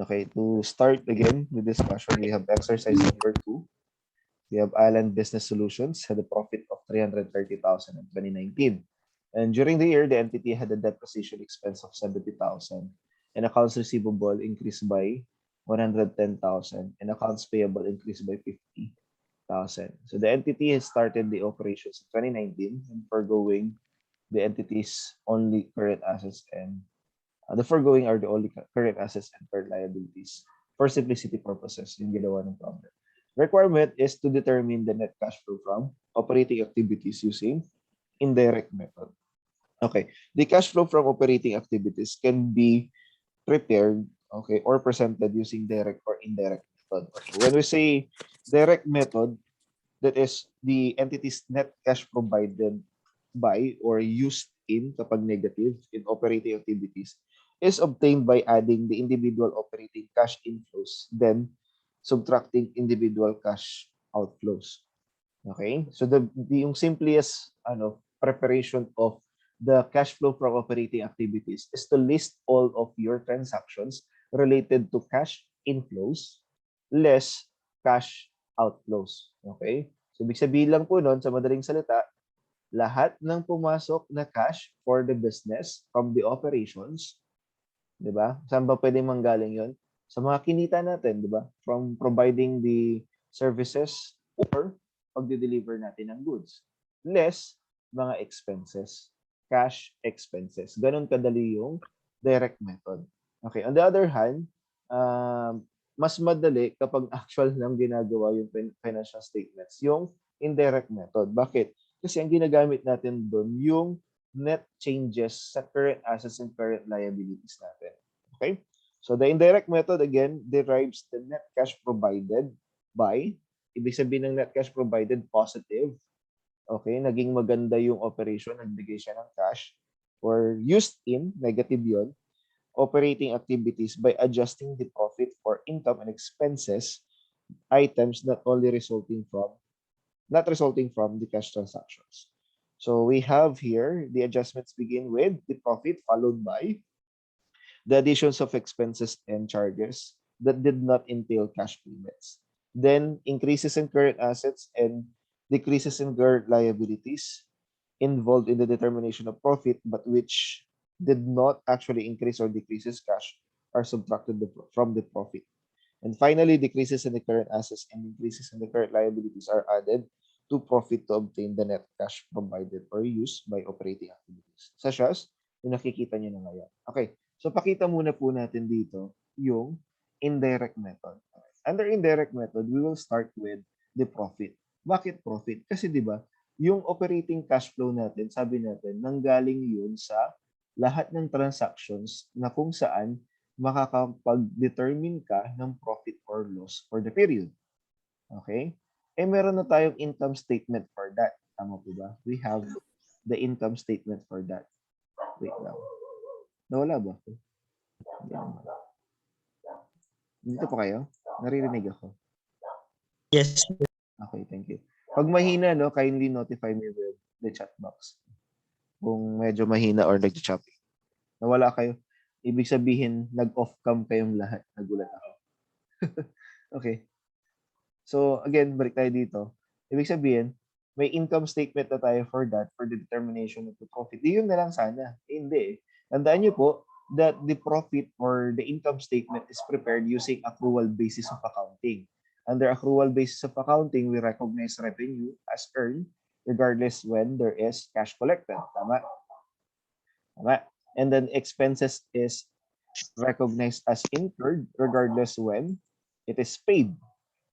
Okay, to start again with discussion, we have exercise number 2. We have Island Business Solutions had a profit of 330,000 in 2019. And during the year, the entity had a deposition expense of 70,000 and accounts receivable increased by 110,000 and accounts payable increased by 50,000. So the entity has started the operations in 2019 and foregoing the entity's only current assets and the foregoing are the only current assets and current liabilities. For simplicity purposes, yung ginawa ng problem. Requirement is to determine the net cash flow from operating activities using indirect method. Okay, the cash flow from operating activities can be prepared, okay, or presented using direct or indirect method. Okay. When we say direct method, that is the entity's net cash provided by or used in kapag negative in operating activities is obtained by adding the individual operating cash inflows, then subtracting individual cash outflows. Okay? So yung simplest preparation of the cash flow from operating activities is to list all of your transactions related to cash inflows less cash outflows. Okay? So ibig sabihin lang po nun, sa madaling salita, lahat ng pumasok na cash for the business from the operations, di ba? Saan ba pwedeng manggaling yon? Sa mga kinita natin, di ba? From providing the services or pagde-deliver natin ng goods. Less mga expenses, cash expenses. Ganon kadali yung direct method. Okay, on the other hand, mas madali kapag actual lang ginagawa yung financial statements, yung indirect method. Bakit? Kasi ang ginagamit natin doon yung net changes sa current assets and current liabilities natin. Okay? So the indirect method again derives the net cash provided by, ibig sabihin ng net cash provided positive. Okay, naging maganda yung operation, nagbigay siya ng cash, or used in, negative yon, operating activities by adjusting the profit for income and expenses items not resulting from the cash transactions. So we have here the adjustments begin with the profit followed by the additions of expenses and charges that did not entail cash payments. Then increases in current assets and decreases in current liabilities involved in the determination of profit but which did not actually increase or decreases cash are subtracted from the profit. And finally, decreases in the current assets and increases in the current liabilities are added to profit to obtain the net cash provided or used by operating activities. Such as, yung nakikita nyo na ngayon. Okay, so pakita muna po natin dito yung indirect method. Under indirect method, we will start with the profit. Bakit profit? Kasi di ba, yung operating cash flow natin, sabi natin, nanggaling yun sa lahat ng transactions na kung saan makakapag-determine ka ng profit or loss for the period. Okay? Eh, meron na tayong income statement for that. Tama po ba? We have the income statement for that. Wait lang. Nawala ba? Dito po kayo? Naririnig ako. Yes. Okay, thank you. Pag mahina, no, kindly notify me with the chat box. Kung medyo mahina or nag-choppy. Nawala kayo. Ibig sabihin, nag-off cam kayong lahat. Nagulat ako. Okay. So, again, balik tayo dito. Ibig sabihin, may income statement na tayo for that, for the determination of the profit. Yun na lang sana. Hindi. Tandaan nyo po that the profit or the income statement is prepared using accrual basis of accounting. Under accrual basis of accounting, we recognize revenue as earned regardless when there is cash collected. Tama? Tama. And then expenses is recognized as incurred regardless when it is paid.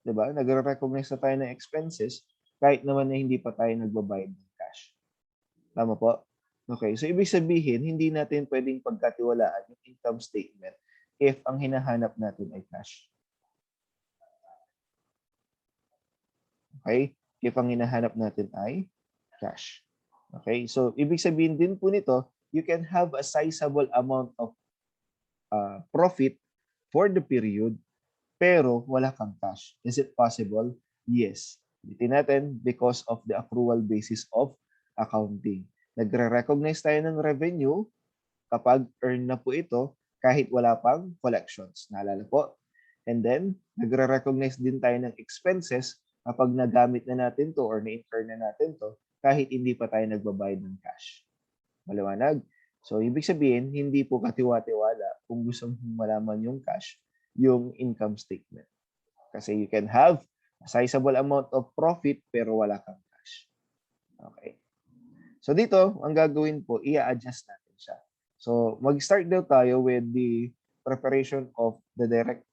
Diba? Nagre-recognize na tayo ng expenses kahit naman na hindi pa tayo nagbabayad ng cash. Tama po? Okay, so ibig sabihin, hindi natin pwedeng pagkatiwalaan yung income statement if ang hinahanap natin ay cash. Okay? If ang hinahanap natin ay cash. Okay? So, ibig sabihin din po nito, you can have a sizable amount of profit for the period pero wala kang cash. Is it possible? Yes. Ulitin natin because of the accrual basis of accounting. Nagre-recognize tayo ng revenue kapag earn na po ito, kahit wala pang collections. Naalala po? And then, nagre-recognize din tayo ng expenses kapag nagamit na natin to or na-incur na natin to kahit hindi pa tayo nagbabayad ng cash. Maliwanag? So, ibig sabihin, hindi po katiwa-tiwala kung gusto mong malaman yung cash, yung income statement. Kasi you can have a sizable amount of profit pero wala kang cash. Okay. So, dito, ang gagawin po, i-adjust natin siya. So, mag-start daw tayo with the preparation of the direct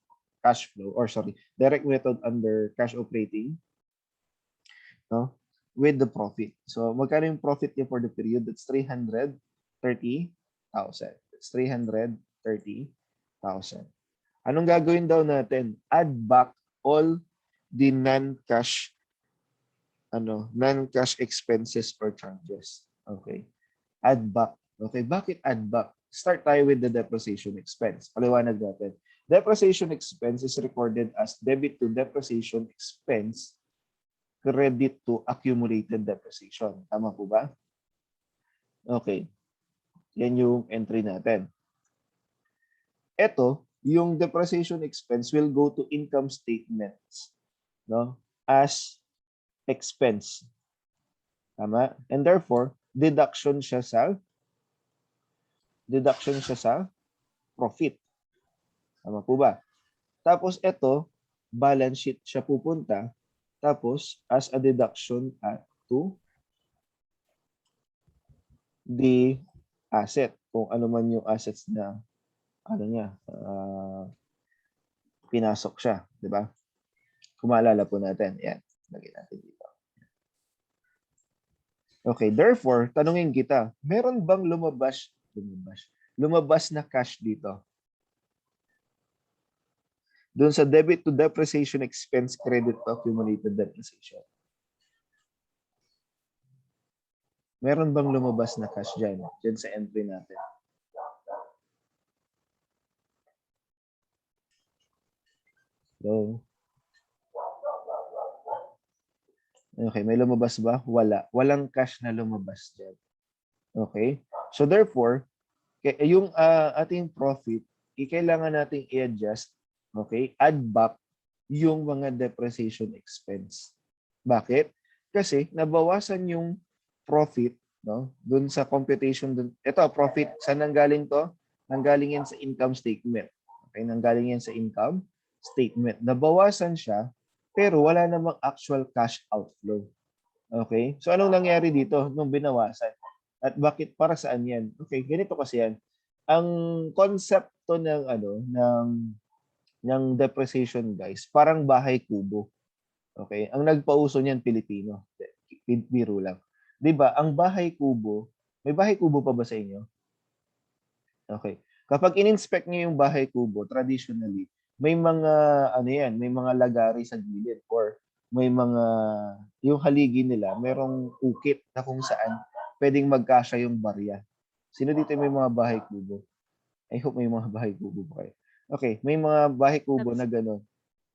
cash flow, or sorry, direct method under cash operating, no? With the profit. So, magkano yung profit niya for the period? That's 330,000. That's 330,000. Anong gagawin daw natin? Add back all the non-cash non-cash expenses or charges. Okay. Add back. Okay, bakit add back? Start tayo with the depreciation expense. Paliwanag natin. Depreciation expense is recorded as debit to depreciation expense, credit to accumulated depreciation. Tama po ba? Okay. Yan yung entry natin. Ito, yung depreciation expense will go to income statements, no? As expense. Tama? And therefore, deduction siya sa profit. Tama po ba? Tapos ito, balance sheet siya pupunta. Tapos, as a deduction to the asset. Kung ano man yung assets na pinasok siya. Di ba? Kung maalala po natin. Yan. Lagyan natin dito. Okay, therefore, tanungin kita, meron bang lumabas na cash dito? Doon sa debit to depreciation expense, credit to accumulated depreciation. Meron bang lumabas na cash dyan? Dyan sa entry natin. So, okay, may lumabas ba? Wala. Walang cash na lumabas dyan. Okay? So therefore, yung ating profit, kailangan nating i-adjust, okay? Add back yung mga depreciation expense. Bakit? Kasi nabawasan yung profit, no? Doon sa computation doon. Ito, profit, saan nanggaling to? Nanggaling yan sa income statement. Okay, nanggaling yan sa income statement. Nabawasan siya, pero wala namang actual cash outflow. Okay? So anong nangyari dito nung binawasan? At bakit, para saan yan? Okay, ganito kasi yan. Ang konsepto ng depreciation, guys, parang bahay kubo. Okay? Ang nagpauso niyan Pilipino. Biro lang. 'Di ba? Ang bahay kubo, may bahay kubo pa ba sa inyo? Okay. Kapag in-inspect niyo yung bahay kubo, traditionally, may mga may mga lagari sa gilid or may mga yung haligi nila, merong ukit na kung saan pwedeng magkasya yung barya. Sino dito may mga bahay kubo? I hope may mga bahay kubo pa kayo. Okay, may mga bahay kubo na gano'n.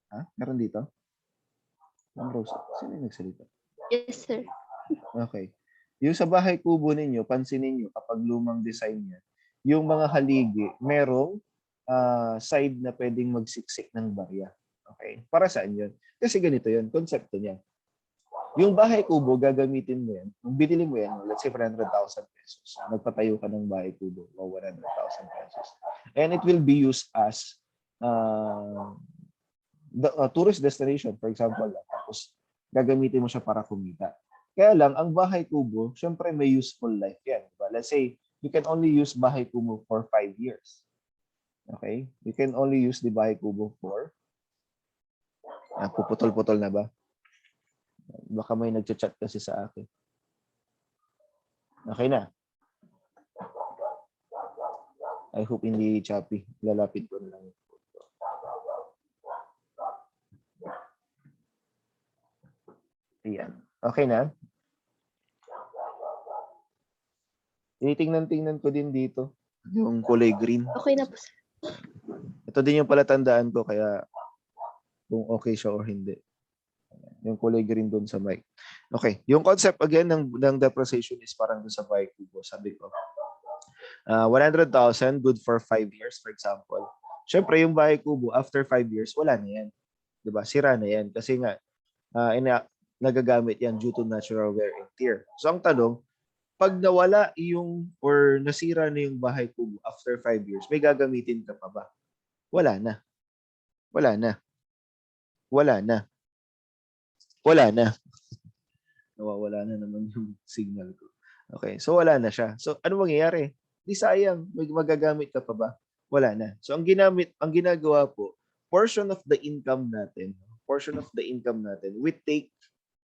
Ha? Meron dito? Ma'am Rose, sino yung nagsalita? Yes, sir. Okay. Yung sa bahay kubo ninyo, pansinin nyo kapag lumang design niya, yung mga haligi, merong side na pwedeng magsiksik ng barya. Okay? Para saan yun? Kasi ganito yun, konsepto niya. Yung bahay kubo, gagamitin mo yan. Kung binili mo yan, let's say 400,000 pesos. Nagpatayo ka ng bahay kubo o 100,000 pesos. And it will be used as tourist destination, for example. Tapos, gagamitin mo siya para kumita. Kaya lang, ang bahay kubo, syempre may useful life yan. Diba? Let's say, you can only use bahay kubo for 5 years. Okay? You can only use the bahay kubo for puputol-putol na ba? Baka may nagchat-chat kasi sa akin. Okay na. I hope hindi choppy. Lalapit ko na lang. Ayan. Okay na? Tinitingnan ko din dito. Yung kulay green. Okay na po, sir. Ito din yung palatandaan ko kaya kung okay siya or hindi. Yung kulay green doon sa mic. Okay. Yung concept again ng depreciation is parang doon sa bahay kubo. Sabi ko. 100,000 good for 5 years, for example. Syempre, yung bahay kubo, after 5 years, wala na yan. Diba? Sira na yan. Kasi nga, nagagamit yan due to natural wear and tear. So, ang tanong, pag nawala yung or nasira na yung bahay kubo after 5 years, may gagamitin ka pa ba? Wala na. Wala na. Wala na. Wala na. Nawawala na naman yung signal ko. Okay, so wala na siya. So ano mangyayari? Di sayang, may magagamit ka pa ba? Wala na. So ang ginagawa po, portion of the income natin, we take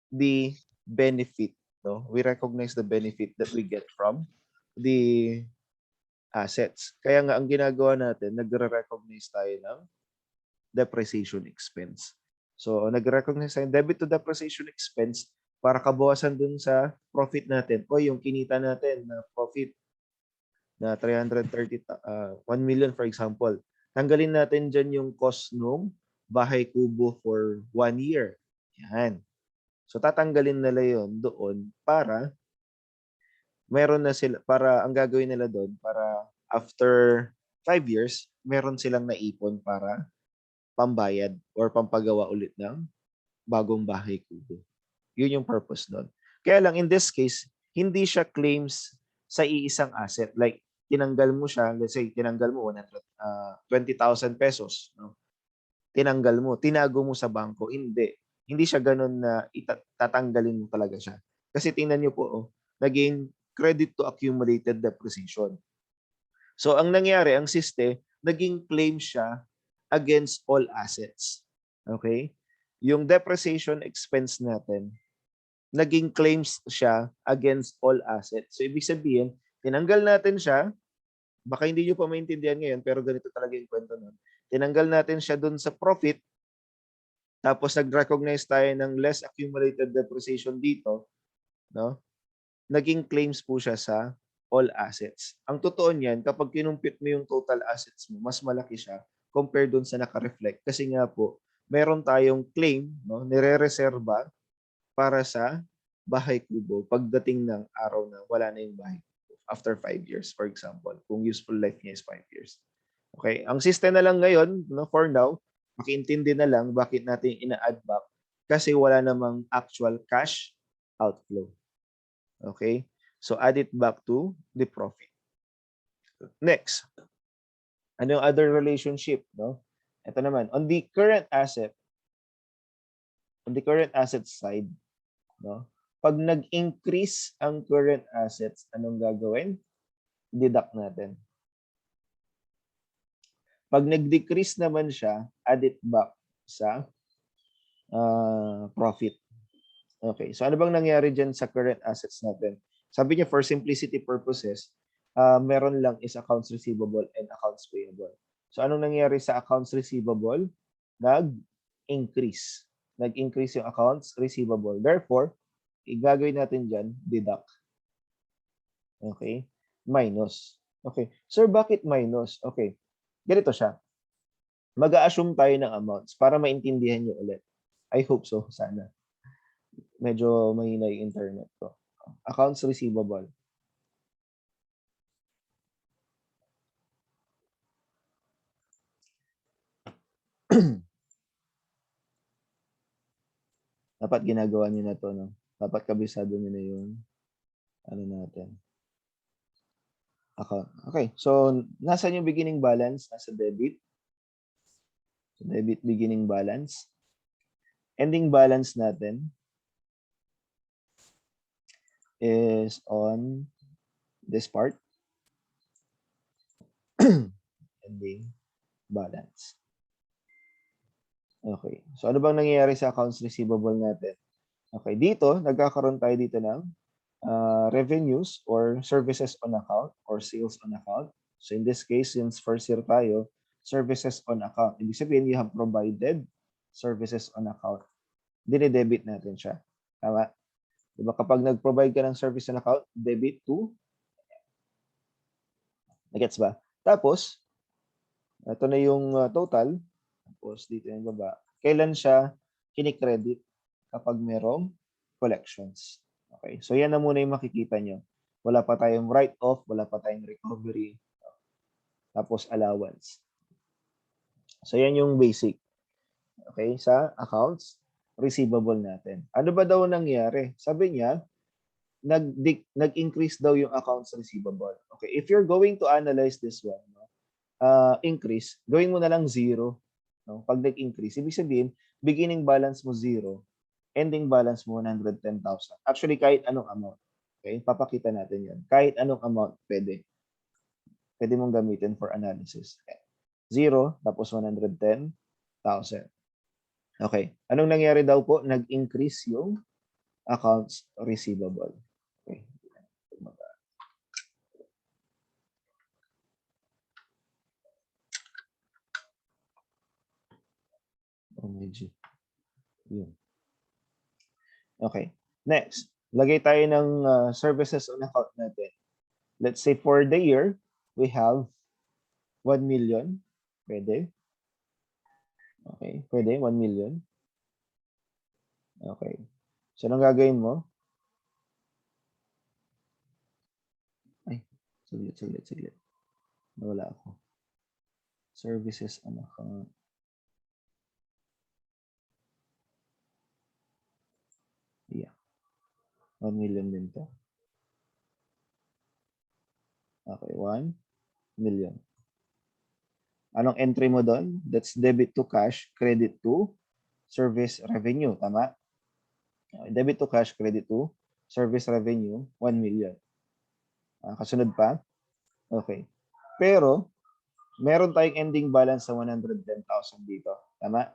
the benefit, no? We recognize the benefit that we get from the assets. Kaya nga ang ginagawa natin, nagre-recognize tayo ng depreciation expense. So, nag-recognize tayo debit to depreciation expense para kabawasan dun sa profit natin o yung kinita natin na profit na 1 million for example. Tanggalin natin dyan yung cost nung bahay kubo for 1 year. Yan. So, tatanggalin nila yon doon para meron na sila, para ang gagawin nila doon, para after 5 years, meron silang naipon para pambayad or pampagawa ulit ng bagong bahay kubo. Yun yung purpose nun. Kaya lang, in this case, hindi siya claims sa iisang asset. Like, tinanggal mo siya, let's say, tinanggal mo 20,000 pesos. No? Tinanggal mo, tinago mo sa bangko. Hindi. Hindi siya ganun na tatanggalin mo talaga siya. Kasi tingnan nyo po, naging credit to accumulated depreciation. So, ang nangyari, ang siste, naging claim siya against all assets. Okay? Yung depreciation expense natin, naging claims siya against all assets. So, ibig sabihin, tinanggal natin siya, baka hindi nyo pa maintindihan ngayon, pero ganito talaga yung kwento nun. Tinanggal natin siya dun sa profit, tapos nag-recognize tayo ng less accumulated depreciation dito, no? Naging claims po siya sa all assets. Ang totoo niyan, kapag kinumpit mo yung total assets mo, mas malaki siya compared dun sa naka-reflect. Kasi nga po, meron tayong claim, no, nire-reserva para sa bahay kubo pagdating ng araw na wala na yung bahay kubo after 5 years, for example, kung useful life niya is 5 years. Okay, ang system na lang ngayon, no, for now, makiintindi na lang bakit natin ina-add back kasi wala namang actual cash outflow. Okay, so add it back to the profit. Next, ano yung other relationship, no? Ito naman, on the current asset side, no? Pag nag-increase ang current assets, anong gagawin? Deduct natin. Pag nag-decrease naman siya, add it back sa profit. Okay, so ano bang nangyari dyan sa current assets natin? Sabi niya, for simplicity purposes, meron lang is accounts receivable and accounts payable. So anong nangyari sa accounts receivable? Nag-increase. Nag-increase yung accounts receivable. Therefore, igagawin natin dyan, deduct. Okay? Minus. Okay. Sir, bakit minus? Okay. Ganito siya. Mag-a-assume tayo ng amounts para maintindihan nyo ulit. I hope so, sana. Medyo mahina yung internet ko. Accounts receivable. Dapat ginagawa niyo na to, no? Dapat kabisado niyo na yung ano natin. Account. Okay, so nasaan yung beginning balance? Nasa debit. So, debit beginning balance. Ending balance natin is on this part. Ending balance. Okay. So ano bang nangyayari sa accounts receivable natin? Okay, dito nagkakaroon tayo dito ng revenues or services on account or sales on account. So in this case, since first year tayo, services on account. Ibig sabihin, you have provided services on account. Dinidebit natin siya. Tama? Diba kapag nag-provide ka ng service on account, debit to, nagets ba? Tapos, ito na yung total. Tapos dito yung baba. Kailan siya kinikredit? Kapag merong collections. Okay. So yan na muna yung makikita nyo. Wala pa tayong write-off, wala pa tayong recovery, tapos allowance. So, yan yung basic. Okay, sa accounts receivable natin. Ano ba daw nangyari? Sabi niya, nag-increase daw yung accounts receivable. Okay, if you're going to analyze this one, no, increase, gawin mo na lang 0. No? Pag nag-increase, ibig sabihin, beginning balance mo 0, ending balance mo 110,000. Actually, kahit anong amount. Okay, papakita natin yan. Kahit anong amount, pwede. Pwede mong gamitin for analysis. Okay. 0, tapos 110,000. Okay. Anong nangyari daw po? Nag-increase yung accounts receivable. Okay. OMG. Yun. Okay. Next, lagay tayo ng services on account natin. Let's say for the year, we have 1 million. Pwede. Okay. Pwede, 1 million. Okay. So, anong gagawin mo? Ay, saglit. Nawala ako. Services on account. Yeah. 1 million din to. Okay, 1 million. Anong entry mo doon? That's debit to cash, credit to service revenue. Tama? Okay, debit to cash, credit to service revenue, 1 million. Kasunod pa? Okay. Pero, meron tayong ending balance sa 110,000 dito. Tama?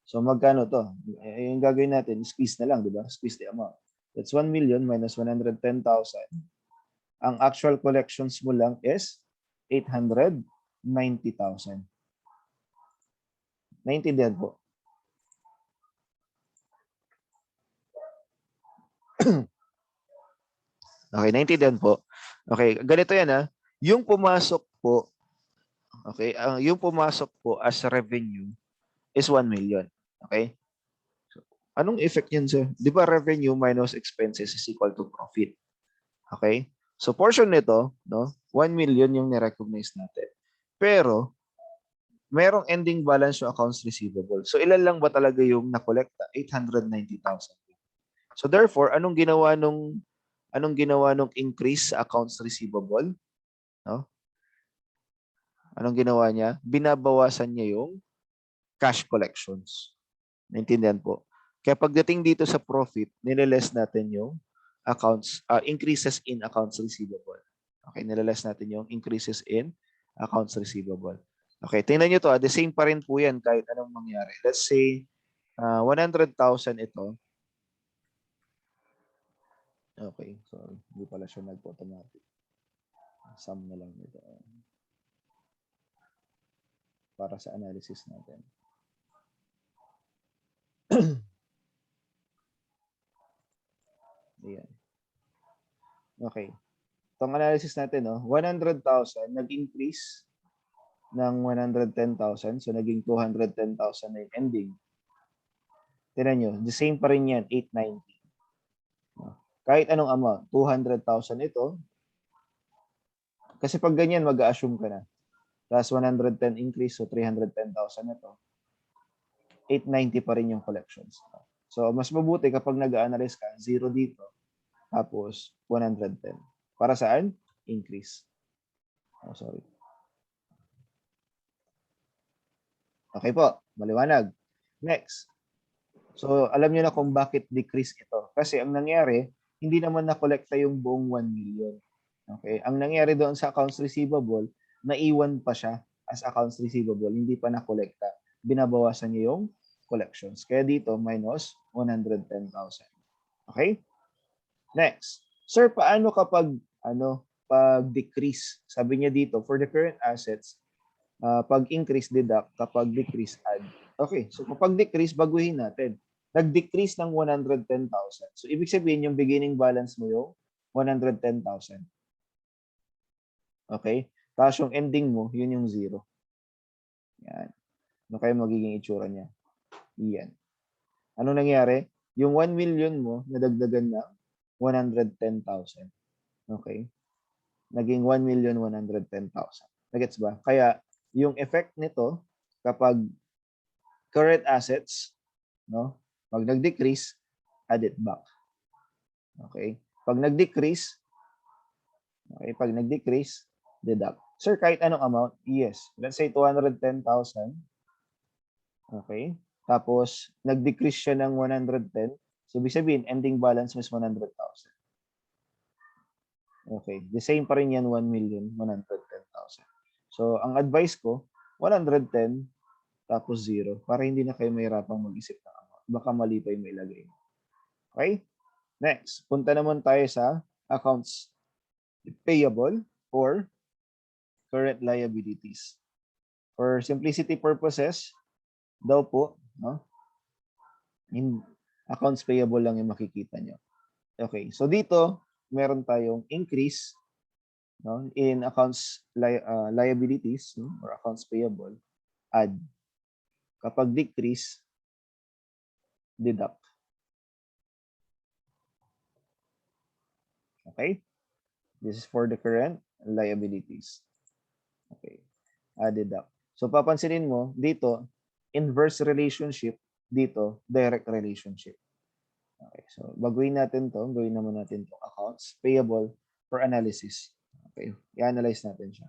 So, magkano to? Yung gagawin natin, squeeze na lang, di ba? Squeeze the amount. That's 1 million minus 110,000. Ang actual collections mo lang is 890,000. Naintindihan po? Okay, naintindihan po. Okay, ganito yan ha. Yung pumasok po, okay, yung pumasok po as revenue is 1 million. Okay? So, anong effect yan, sir? Di ba revenue minus expenses is equal to profit? Okay? So, portion nito, no, 1 million yung ni-recognize natin. Pero, merong ending balance yung accounts receivable. So, ilan lang ba talaga yung nakolekta? 890,000. So, therefore, anong ginawa nung increase sa accounts receivable? No? Anong ginawa niya? Binabawasan niya yung cash collections. Naintindihan po? Kaya pagdating dito sa profit, nileless natin yung increases in accounts receivable. Okay, nileless natin yung increases in accounts receivable. Okay, tingnan nyo to. The same pa rin po yan kahit anong mangyari. Let's say 100,000 ito. Okay, so hindi pala siya nag-automatic. Sum na lang ito. Para sa analysis natin. Ayan. Okay. Itong analysis natin, no? 100,000 nag-increase ng 110,000. So, naging 210,000 na yung ending. Tignan nyo, the same pa rin yan, 890. Kahit anong amount, 200,000 ito. Kasi pag ganyan, mag-a-assume ka na. Plus 110 increase, so 310,000 ito. 890 pa rin yung collections. So, mas mabuti kapag nag-analyze ka, 0 dito, tapos 110. Para saan? Increase. Oh, sorry. Okay po, maliwanag. Next. So, alam niyo na kung bakit decrease ito. Kasi ang nangyari, hindi naman na-collecta yung buong 1 million. Okay? Ang nangyari doon sa accounts receivable, naiwan pa siya as accounts receivable, hindi pa na-collecta. Binabawasan niya yung collections. Kaya dito, minus 110,000. Okay? Next. Sir, paano kapag pag decrease? Sabi niya dito, for the current assets, pag increase deduct, kapag decrease add. Okay, so kapag decrease, baguhin natin. Nag-decrease ng 110,000. So ibig sabihin yung beginning balance mo yung 110,000. Okay? Tapos yung ending mo, yun yung 0. Yan. Ano kayo magiging itsura niya? Yan. Ano nangyari? Yung 1 million mo, nadagdagan ng 110,000. Okay? Naging 1,110,000. Nagets ba? Kaya yung effect nito kapag current assets, no? Pag nag-decrease, add it back. Okay? Pag nag-decrease, okay, pag nag-decrease, deduct. Sir, kahit anong amount? Yes. Let's say 210,000. Okay? Tapos, nag-decrease siya ng 110. So, ibig sabihin, ending balance was 100,000. Okay. The same pa rin yan, 1,110,000. So, ang advice ko, 110 tapos 0 para hindi na kayo mahirapang mag-isip ng amount. Baka mali pa yung mailagay mo. Okay? Next, punta naman tayo sa accounts payable or current liabilities. For simplicity purposes, daw po, no? In accounts payable lang yung makikita nyo. Okay, so dito, meron tayong increase, no, in accounts liabilities, no, or accounts payable, add. Kapag decrease, deduct. Okay? This is for the current liabilities. Okay. Deduct. So, papansinin mo, dito, inverse relationship, dito, direct relationship. Okay. So, baguhin natin to. Gawin naman natin to accounts payable for analysis. Okay. I-analyze natin siya.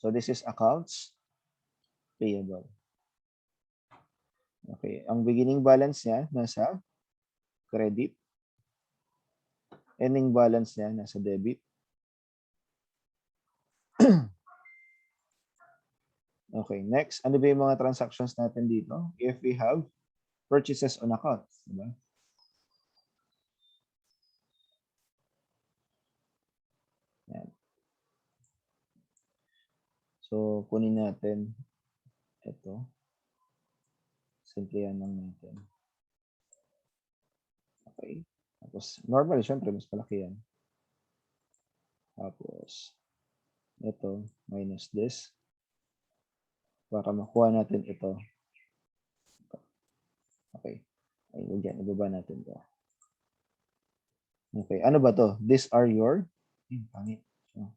So, this is accounts payable. Okay. Ang beginning balance niya, nasa credit. Ending balance niya, nasa debit. Okay, next. Ano ba yung mga transactions natin dito? If we have purchases on account, diba? Yan. So, kunin natin ito. Simple yan lang natin. Okay. Tapos, normally, syempre, mas malaki yan. Tapos, ito, minus this. Para makuha natin ito. Okay. Ay, wag yan. Ibaba natin ito. Okay. Ano ba to? These are your... pangit. So,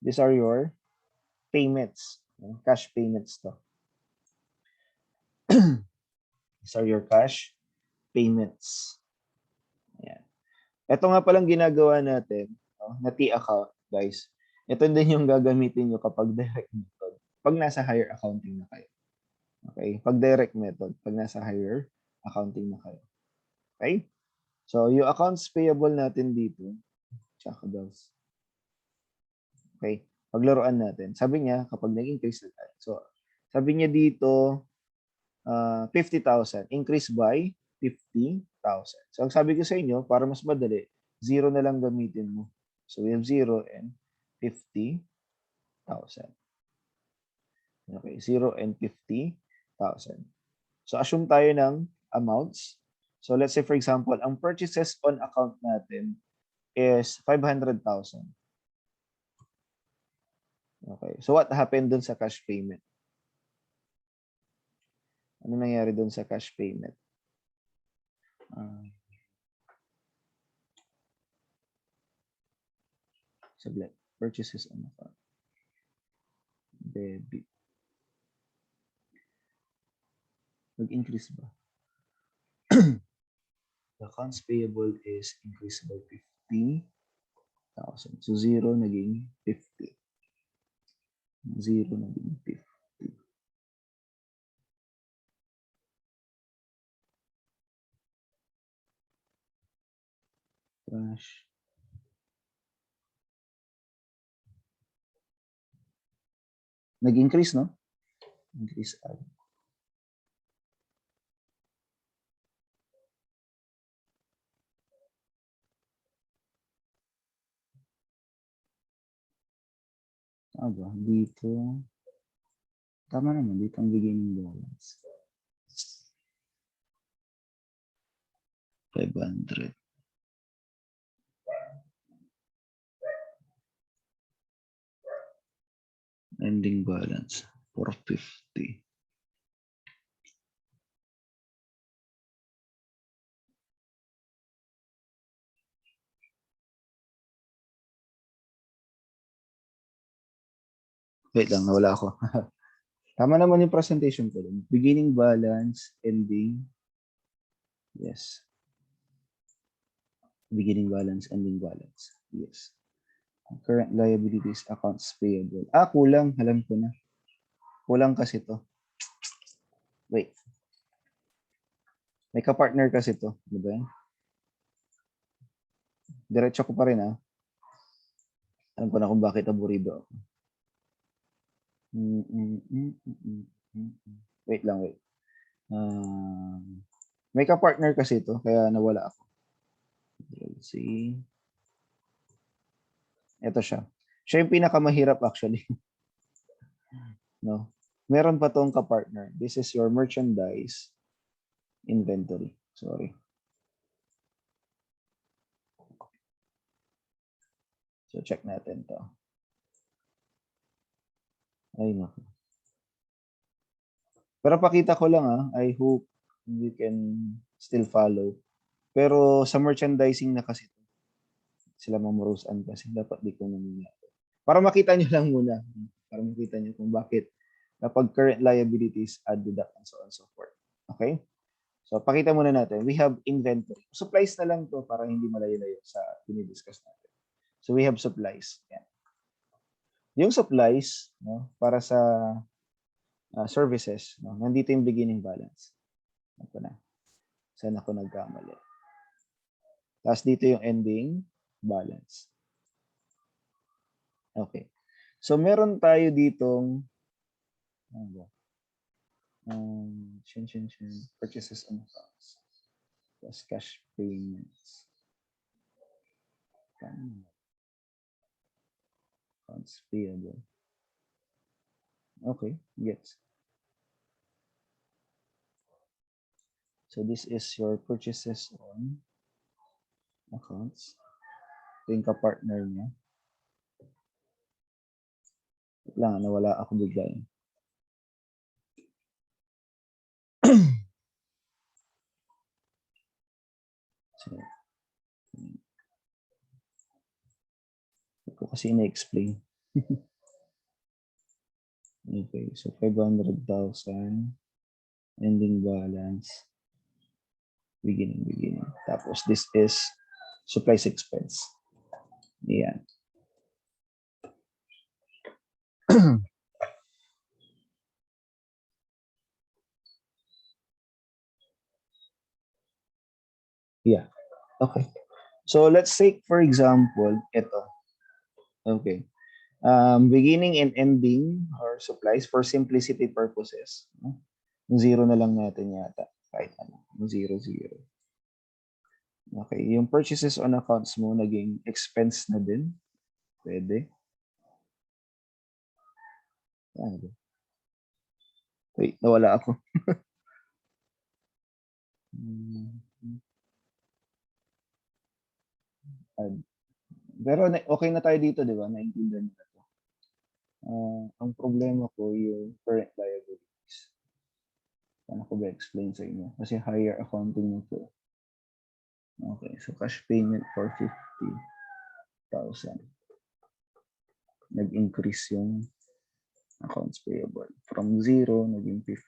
these are your payments. Cash payments to. These are your cash payments. Ayan. Ito nga palang ginagawa natin, no, na T-account, guys. Ito din yung gagamitin nyo kapag direct method. Pag nasa higher accounting na kayo. Okay? Pag direct method, pag nasa higher accounting na kayo. Okay? So, yung accounts payable natin dito, tsaka bills. Okay? Paglaruan natin. Sabi niya, kapag nag-increase na tayo. So, sabi niya dito, 50,000. Increase by 50,000. So, ang sabi ko sa inyo, para mas madali, 0 na lang gamitin mo. So, we have 0 and 50,000. Okay, 0 and 50,000. So, assume tayo ng amounts. So, let's say, for example, ang purchases on account natin is 500,000. Okay, so what happened dun sa cash payment? Ano nangyari dun sa cash payment? Saglit. Purchases on account. Debit. Nag-increase ba? The accounts payable is increased by 50,000. So, 0 naging 50. 0 naging 50. Cash. Nag-increase, no? Increase add. Aba, dito. Tama naman, dito ang beginning balance. 500. Ending balance, 450. Wait lang, nawala ako. Tama naman yung presentation ko. Beginning balance, ending. Yes. Beginning balance, ending balance. Yes. Current liabilities, accounts payable. Kulang. Alam ko na. Kulang kasi to. Wait. May ka-partner kasi to. Di ba? Diretso ko pa rin Alam ko na kung bakit aburido ako. Wait lang, wait. May ka-partner kasi to, kaya nawala ako. Let's see. Ito siya. Siya yung pinakamahirap actually. No? Meron pa tong ka-partner. This is your merchandise inventory. Sorry. So check natin to. Ay naku. Pero pakita ko lang I hope you can still follow. Pero sa merchandising na kasi sila mamurusan kasi dapat di ko naman. Para makita nyo lang muna. Para makita nyo kung bakit kapag current liabilities, add, deduct, and so on and so forth. Okay? So, pakita muna natin. We have inventory. Supplies na lang to para hindi malayo-layo sa dinidiscuss natin. So, we have supplies. Yan. Yung supplies, no, para sa services, no, nandito yung beginning balance. Ito na. Saan ako nagkamali? Tapos dito yung ending balance. Okay. So, meron tayo ditong purchases and accounts. Plus cash payments. Accounts payable. Okay, gets. So this is your purchases on accounts. Ito yung ka-partner niya. Lang, nawala ako bigla yun. So, ito kasi na-explain. Okay, so 500,000 ending balance beginning. Tapos this is supplies expense. Yan. Yeah. Okay. So let's take for example ito. Okay. Beginning and ending or supplies for simplicity purposes. Zero na lang natin yata. Kahit ano. 0. Okay. Yung purchases on accounts mo naging expense na din. Pwede. Wait, nawala ako. Pero okay na tayo dito, di ba? Naintindihan nyo na to. Ang problema ko yung current liabilities. Paano ko ba explain sa inyo? Kasi higher accounting na to. Okay, so cash payment for 50,000. Nag-increase yung accounts payable. From 0, naging 50.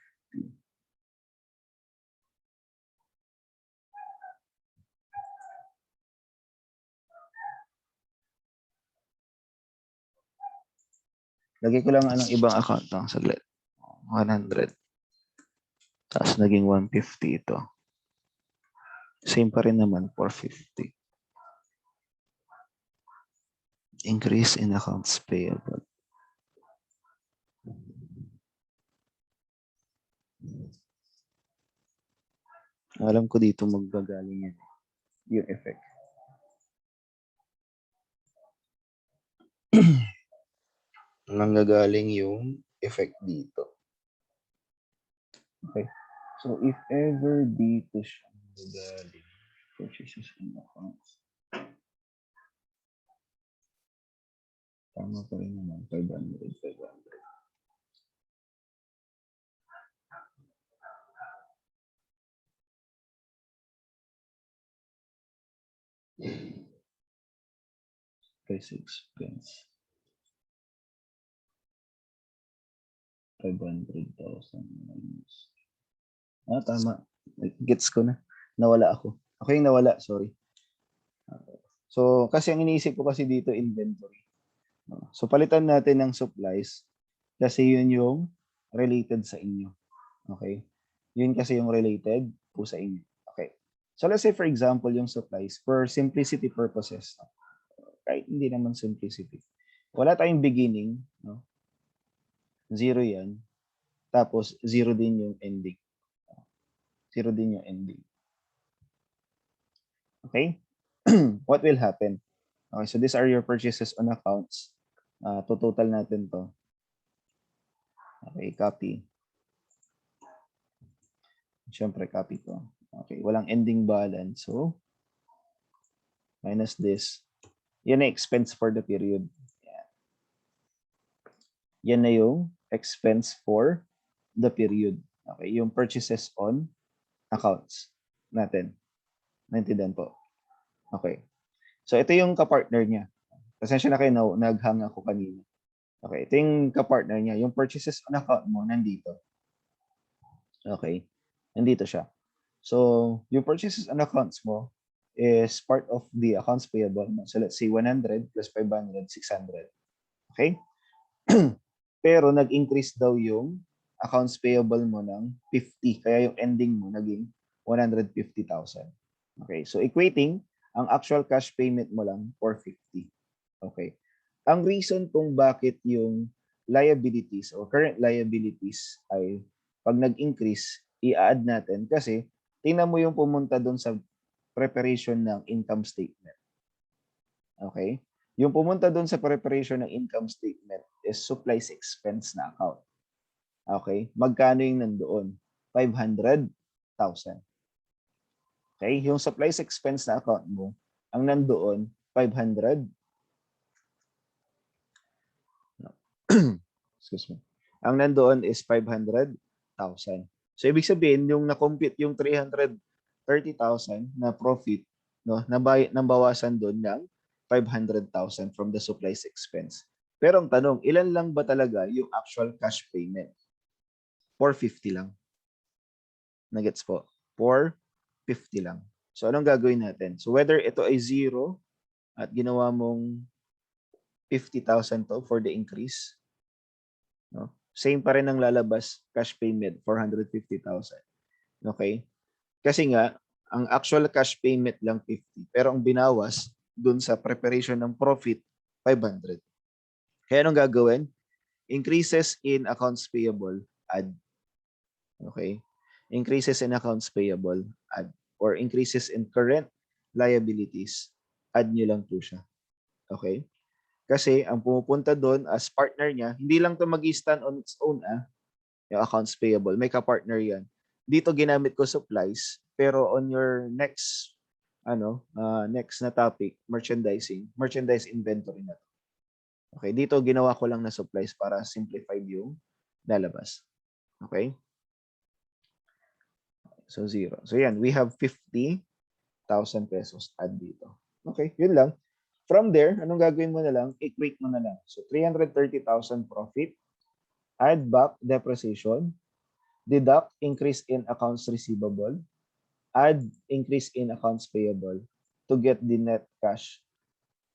Lagay ko lang anong ibang account lang saglit. 100. Tapos naging 150 ito. Same pa rin naman, 450. Increase in accounts payable. Alam ko dito maggagaling yan. Yung effect. Nanggagaling yung effect dito. Okay. So, if ever dito siya nanggagaling, purchases and accounts. Tama pa rin naman, 500. Price expense. 500,000 minus. Tama. Gets ko na. Nawala ako. Ako yung nawala, sorry. So, kasi ang iniisip ko kasi dito, inventory. So, palitan natin ng supplies kasi yun yung related sa inyo. Okay? Yun kasi yung related po sa inyo. Okay. So, let's say for example, yung supplies for simplicity purposes. Right? Hindi naman simplicity. Wala tayong beginning. No? Zero yan. Tapos, zero din yung ending. Zero din yung ending. Okay? What will happen? Okay, so these are your purchases on accounts. Total natin to. Okay, copy. Siyempre, copy to. Okay, walang ending balance. So, minus this. Yan na expense for the period. Yan na yung expense for the period. Okay, yung purchases on accounts natin. Naintindihan po. Okay. So, ito yung kapartner niya. Pasensya na kayo, naghang ako kanina. Okay, ito yung kapartner niya. Yung purchases on account mo, nandito. Okay, nandito siya. So, yung purchases on accounts mo is part of the accounts payable mo. So, let's say 100 plus 500, 600. Okay? Pero nag-increase daw yung accounts payable mo ng 50. Kaya yung ending mo naging 150,000. Okay, so equating, ang actual cash payment mo lang 450. Okay. Ang reason kung bakit yung liabilities or current liabilities ay pag nag-increase, i-add natin kasi tingnan mo yung pumunta doon sa preparation ng income statement. Okay? Yung pumunta doon sa preparation ng income statement is supplies expense na account. Okay? Magkano yung nandoon? 500,000. Okay? Yung supplies expense na account mo, ang nandoon, 500. Excuse me. Ang nandoon is 500,000. So, ibig sabihin, yung na-compute yung 330,000 na profit, no, nabawasan doon ng 500,000 from the supplies expense. Pero ang tanong, ilan lang ba talaga yung actual cash payment? 450 lang. Nagets po? 450 lang. So, anong gagawin natin? So, whether ito ay zero at ginawa mong 50,000 to for the increase, no? Same pa rin ang lalabas cash payment, 450,000. Okay? Kasi nga, ang actual cash payment lang 50, pero ang binawas dun sa preparation ng profit, 500. Kaya anong gagawin? Increases in accounts payable, add. Okay? Increases in accounts payable, add. Or increases in current liabilities, add nyo lang po siya. Okay? Kasi ang pumupunta doon as partner niya, hindi lang to mag-stand on its own, yung accounts payable. May ka-partner yan. Dito ginamit ko supplies, pero on your next next na topic, merchandise inventory na to. Okay, dito ginawa ko lang na supplies para simplified yung lalabas. Okay? So, zero. So, yan. We have 50,000 pesos add dito. Okay, yun lang. From there, anong gagawin mo na lang? Equate mo na lang. So, 330,000 profit, add back depreciation, deduct increase in accounts receivable, add increase in accounts payable to get the net cash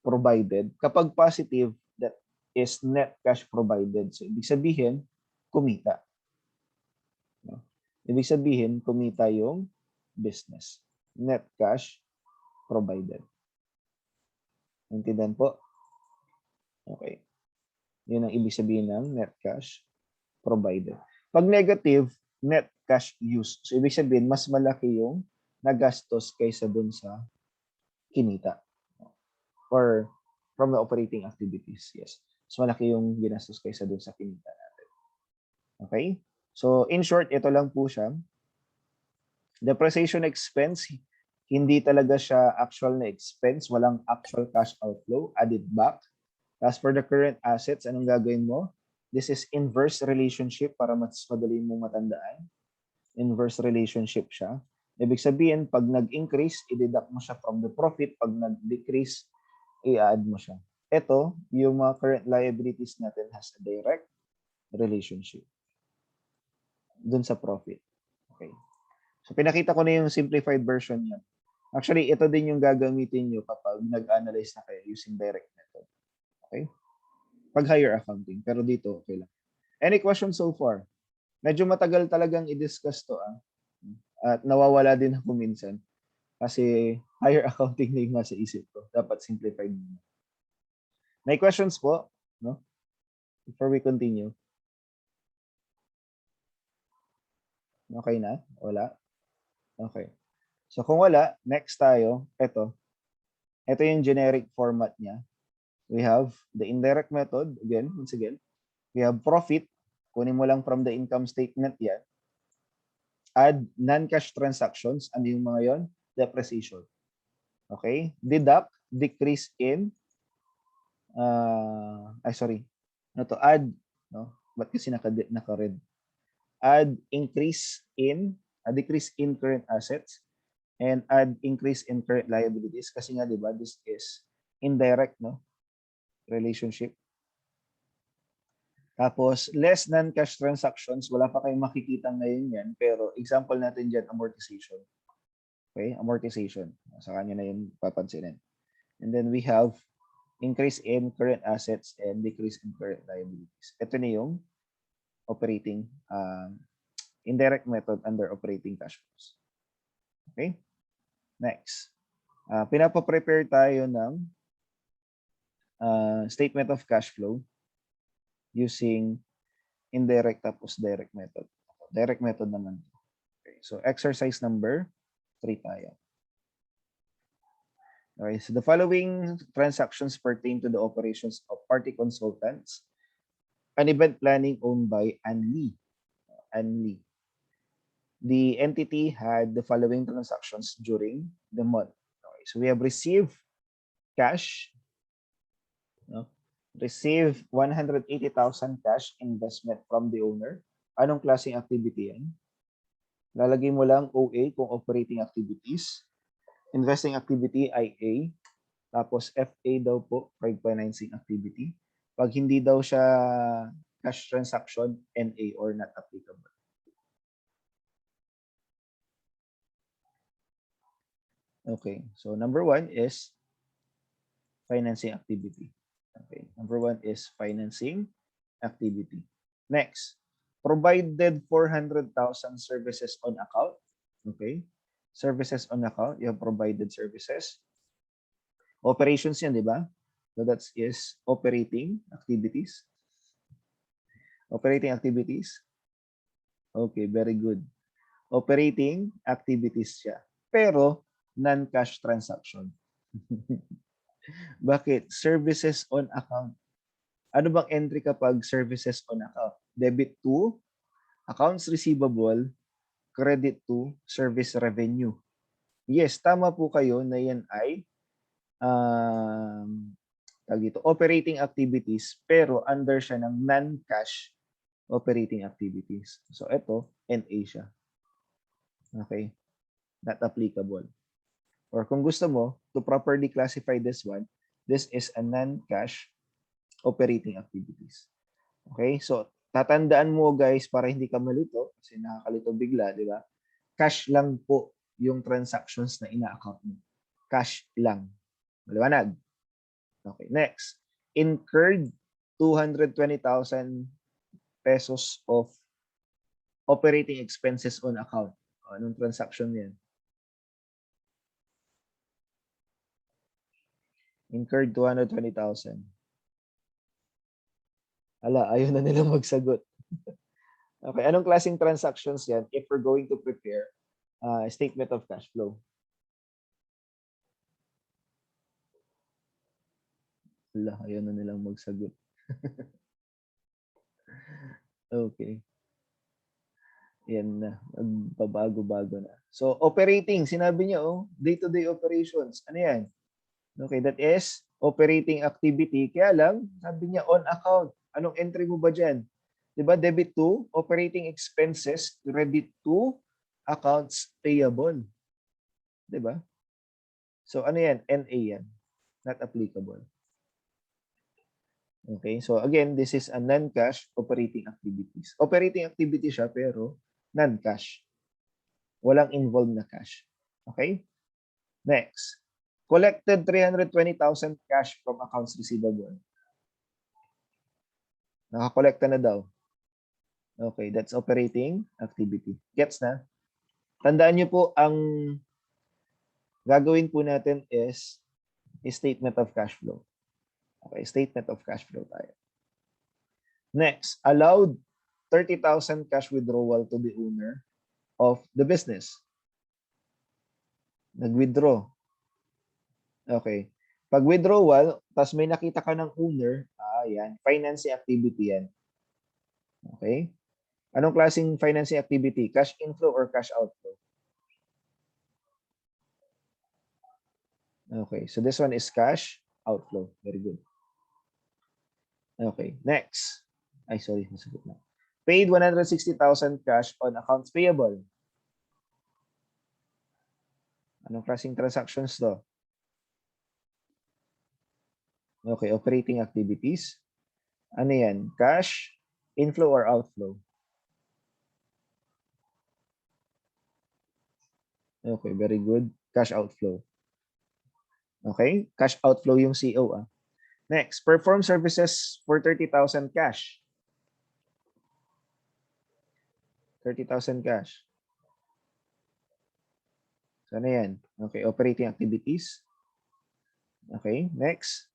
provided. Kapag positive, that is net cash provided. So, ibig sabihin, kumita. No? Ibig sabihin, kumita yung business. Net cash provided. Intindihan po? Okay. Yun ang ibig sabihin ng net cash provided. Pag negative, net cash use. So, ibig sabihin, mas malaki yung nagastos kaysa dun sa kinita. Or from the operating activities. Yes. Mas malaki yung ginastos kaysa dun sa kinita natin. Okay? So, in short, ito lang po siya. Depreciation expense, hindi talaga siya actual na expense. Walang actual cash outflow. Added back. As for the current assets, anong gagawin mo? This is inverse relationship para mas madali mong matandaan. Inverse relationship siya. Ibig sabihin, pag nag-increase, i-deduct mo siya from the profit. Pag nag-decrease, i-add mo siya. Ito, yung mga current liabilities natin has a direct relationship. dun sa profit. Okay. So pinakita ko na yung simplified version niya. Actually, ito din yung gagamitin nyo kapag nag-analyze na kayo using direct method. Okay? Pag higher accounting. Pero dito, okay lang. Any questions so far? Medyo matagal talagang i-discuss to. At nawawala din ako minsan. Kasi higher accounting na yung nasa isip ko. Dapat simplified muna. May questions po? No? Before we continue. Okay na? Wala? Okay. So kung wala, next tayo. Ito yung generic format niya. We have the indirect method. Again, once again. We have profit. Kunin mo lang from the income statement yan. Add non-cash transactions. Ano yung mga yon? Depreciation. Okay? Deduct, decrease in, Ano to? Add, no? Ba't kasi naka-red? Add increase in, decrease in current assets and add increase in current liabilities. Kasi nga, di ba, this is indirect, no? Relationship. Tapos, less non-cash transactions, wala pa kayong makikita ngayon yan, pero example natin dyan, amortization. Okay, amortization. Sa kanya na yung papansinin. And then we have increase in current assets and decrease in current liabilities. Ito na yung operating, indirect method under operating cash flows. Okay? Next. Pinapa-prepare tayo ng statement of cash flow using indirect tapos direct method. Direct method naman. Okay, so exercise number 3 tayo. Okay, so the following transactions pertain to the operations of party consultants, an event planning owned by Ann Lee. The entity had the following transactions during the month. Okay, so we have received cash, no? Receive 180,000 cash investment from the owner. Anong klaseng activity yan? Lalagay mo lang OA kung operating activities. Investing activity, IA. Tapos FA daw po, for financing activity. Pag hindi daw siya cash transaction, NA or not applicable. Okay, so number 1 is financing activity. Okay, number 1 is financing activity. Next, provided 400,000 services on account. Okay, services on account, you have provided services. Operations yan, di ba? So that is operating activities. Operating activities. Okay, very good. Operating activities siya. Pero non-cash transaction. Bakit? Services on account. Ano bang entry kapag services on account? Debit to accounts receivable, credit to service revenue. Yes, tama po kayo na yan ay operating activities, pero under siya ng non-cash operating activities. So ito, NA siya. Okay? Not applicable. Or kung gusto mo, to properly classify this one, this is a non-cash operating activities. Okay? So, tatandaan mo guys para hindi ka malito, kasi nakakalito bigla, di ba? Cash lang po yung transactions na ina-account mo. Cash lang. Maliwanag? Okay, next. Incurred 220,000 pesos of operating expenses on account. Anong transaction yan? Incurred 220,000. Ala, ayaw na nilang magsagot. Okay, anong klaseng transactions yan if we're going to prepare a statement of cash flow? Ala, ayaw na nilang magsagot. Okay. Yan na, magbabago-bago na. So, operating, sinabi niya, day-to-day operations. Ano yan? Okay, that is operating activity. Kaya lang, sabi niya on account. Anong entry mo ba dyan? Diba, debit to operating expenses, credit to accounts payable. Diba? So, ano yan? NA yan. Not applicable. Okay, so again, this is a non-cash operating activities. Operating activity siya, pero Non-cash. Walang involved na cash. Okay? Next. Collected 320,000 cash from accounts receivable. Nakakolekta na daw. Okay, that's operating activity. Gets na? Tandaan nyo po, ang gagawin po natin is statement of cash flow. Okay, statement of cash flow tayo. Next, allowed 30,000 cash withdrawal to the owner of the business. Nag-withdraw. Okay. Pag withdrawal, tas may nakita ka ng owner, yan, financing activity yan. Okay? Anong klaseng financing activity? Cash inflow or cash outflow? Okay, so this one is cash outflow. Very good. Okay, next. Ay, sorry, nasagot na. Paid 160,000 cash on accounts payable. Anong klaseng transactions to? Okay, operating activities. Ano yan? Cash, inflow or outflow? Okay, very good. Cash outflow. Okay, cash outflow yung CO. Next, perform services for 30,000 cash. 30,000 cash. So, ano yan? Okay, operating activities. Okay, next.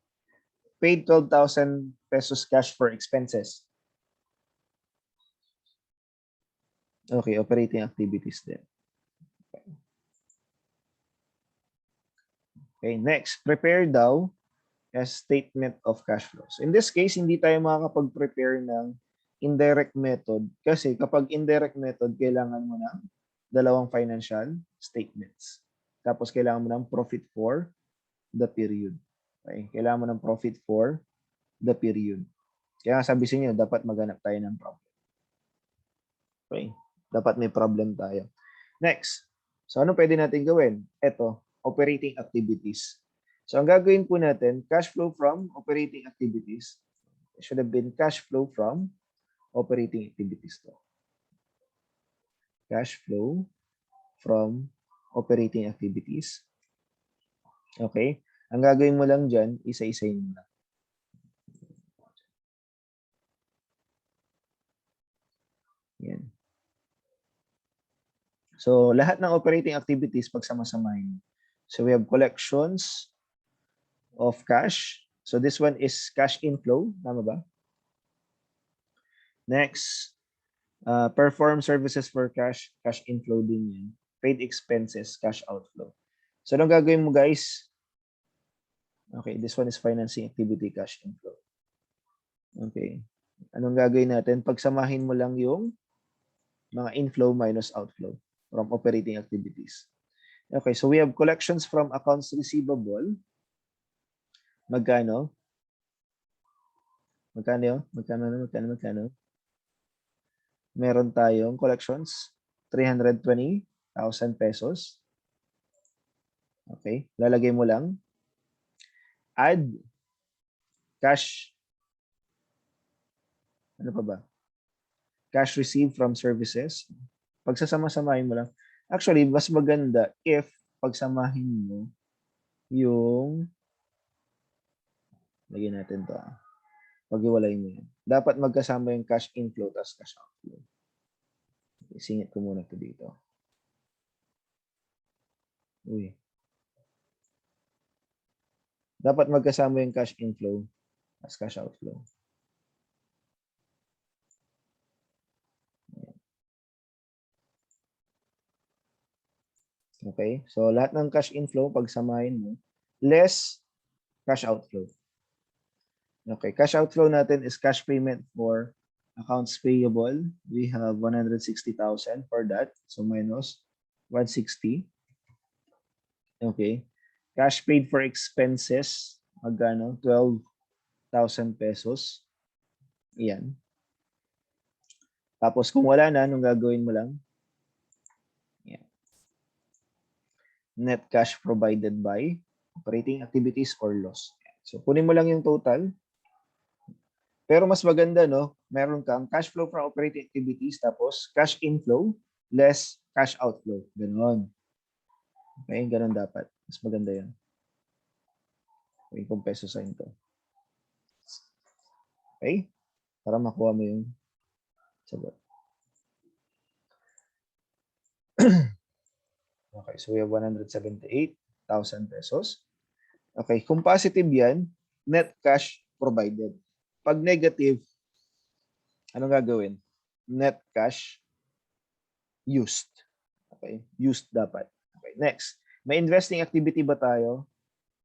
Paid 12,000 pesos cash for expenses. Okay, operating activities din. Okay, next. Prepare daw a statement of cash flows. In this case, hindi tayo makakapag-prepare ng indirect method kasi kapag indirect method, kailangan mo ng dalawang financial statements. Tapos kailangan mo ng profit for the period. Okay? Kailangan mo ng profit for the period. Kaya sabi sa inyo, dapat maghanap tayo ng problem. Okay? Dapat may problem tayo. Next. So ano pwede natin gawin? Ito, operating activities. So ang gagawin po natin, cash flow from operating activities. It should have been cash flow from operating activities to. Cash flow from operating activities. Okay? Ang gagawin mo lang dyan, isa-isayin mo lang. Yan. So, lahat ng operating activities, pagsama-samahin. So, we have collections of cash. So, this one is cash inflow. Tama ba? Next, perform services for cash. Cash inflow din yan. Paid expenses, cash outflow. So, anong gagawin mo, guys? Okay, this one is financing activity, cash inflow. Okay. Anong gagawin natin? Pagsamahin mo lang yung mga inflow minus outflow from operating activities. Okay, so we have collections from accounts receivable. Magkano? Magkano? Meron tayong collections, 320,000 pesos. Okay, lalagay mo lang. Add cash. Ano pa ba? Cash received from services. Pagsasama-samahin mo lang. Actually, mas maganda if pagsamahin mo yung lagyan natin to. Pag-iwalay mo yan. Dapat magkasama yung cash inflow tas cash outflow. Isingit ko muna to dito. Uy. Dapat magkasama yung cash inflow tas cash outflow. Okay? So, lahat ng cash inflow, pagsamahin mo, less cash outflow. Okay, cash outflow natin is cash payment for accounts payable. We have 160,000 for that. So, minus 160. Okay. Cash paid for expenses, magkano? 12,000 pesos. Yan. Tapos, kung wala na, anong gagawin mo lang? Yan. Net cash provided by operating activities or loss. So, kunin mo lang yung total. Pero mas maganda, no? Meron kang cash flow from operating activities, tapos cash inflow, less cash outflow. Ganon. Okay, ganon dapat. Mas maganda yan. Okay, kung peso sign to. Okay? Para makuha mo yung sagot. Okay, so we have 178,000 pesos. Okay, kung positive yan, net cash provided. Pag negative, anong gagawin? Net cash used. Okay, used dapat. Okay, next. May investing activity ba tayo?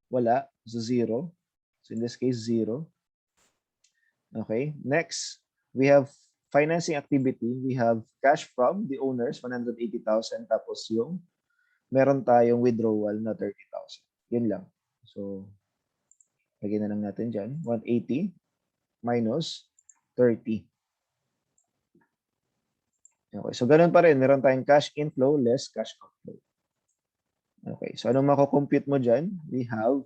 Wala. So, zero. So, in this case, zero. Okay, next. We have financing activity. We have cash from the owners, 180,000. Tapos yung meron tayong withdrawal na 30,000. Yun lang. So, lagyan na lang natin dyan. 180 minus 30. Okay, so ganun pa rin. Meron tayong cash inflow less cash outflow. Okay, so anong mako-compute mo dyan? We have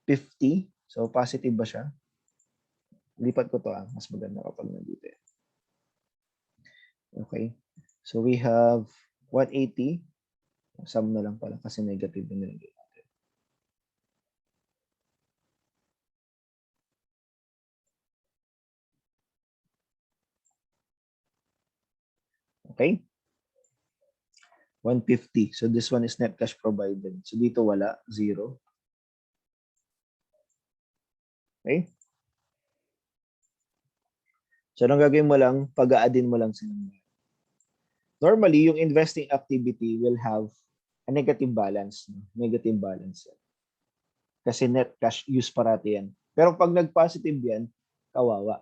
50. So, positive ba siya? Lipat ko to mas maganda kapag nandito. Okay, so we have 180. Sum na lang pala kasi negative na nilagay natin. Okay? 150. So this one is net cash provided. So dito wala, zero. Okay? So anong gagawin mo lang? Pag-a-addin mo lang sila. Normally, yung investing activity will have a negative balance. Negative balance. Kasi net cash use parati yan. Pero pag nag-positive yan, kawawa.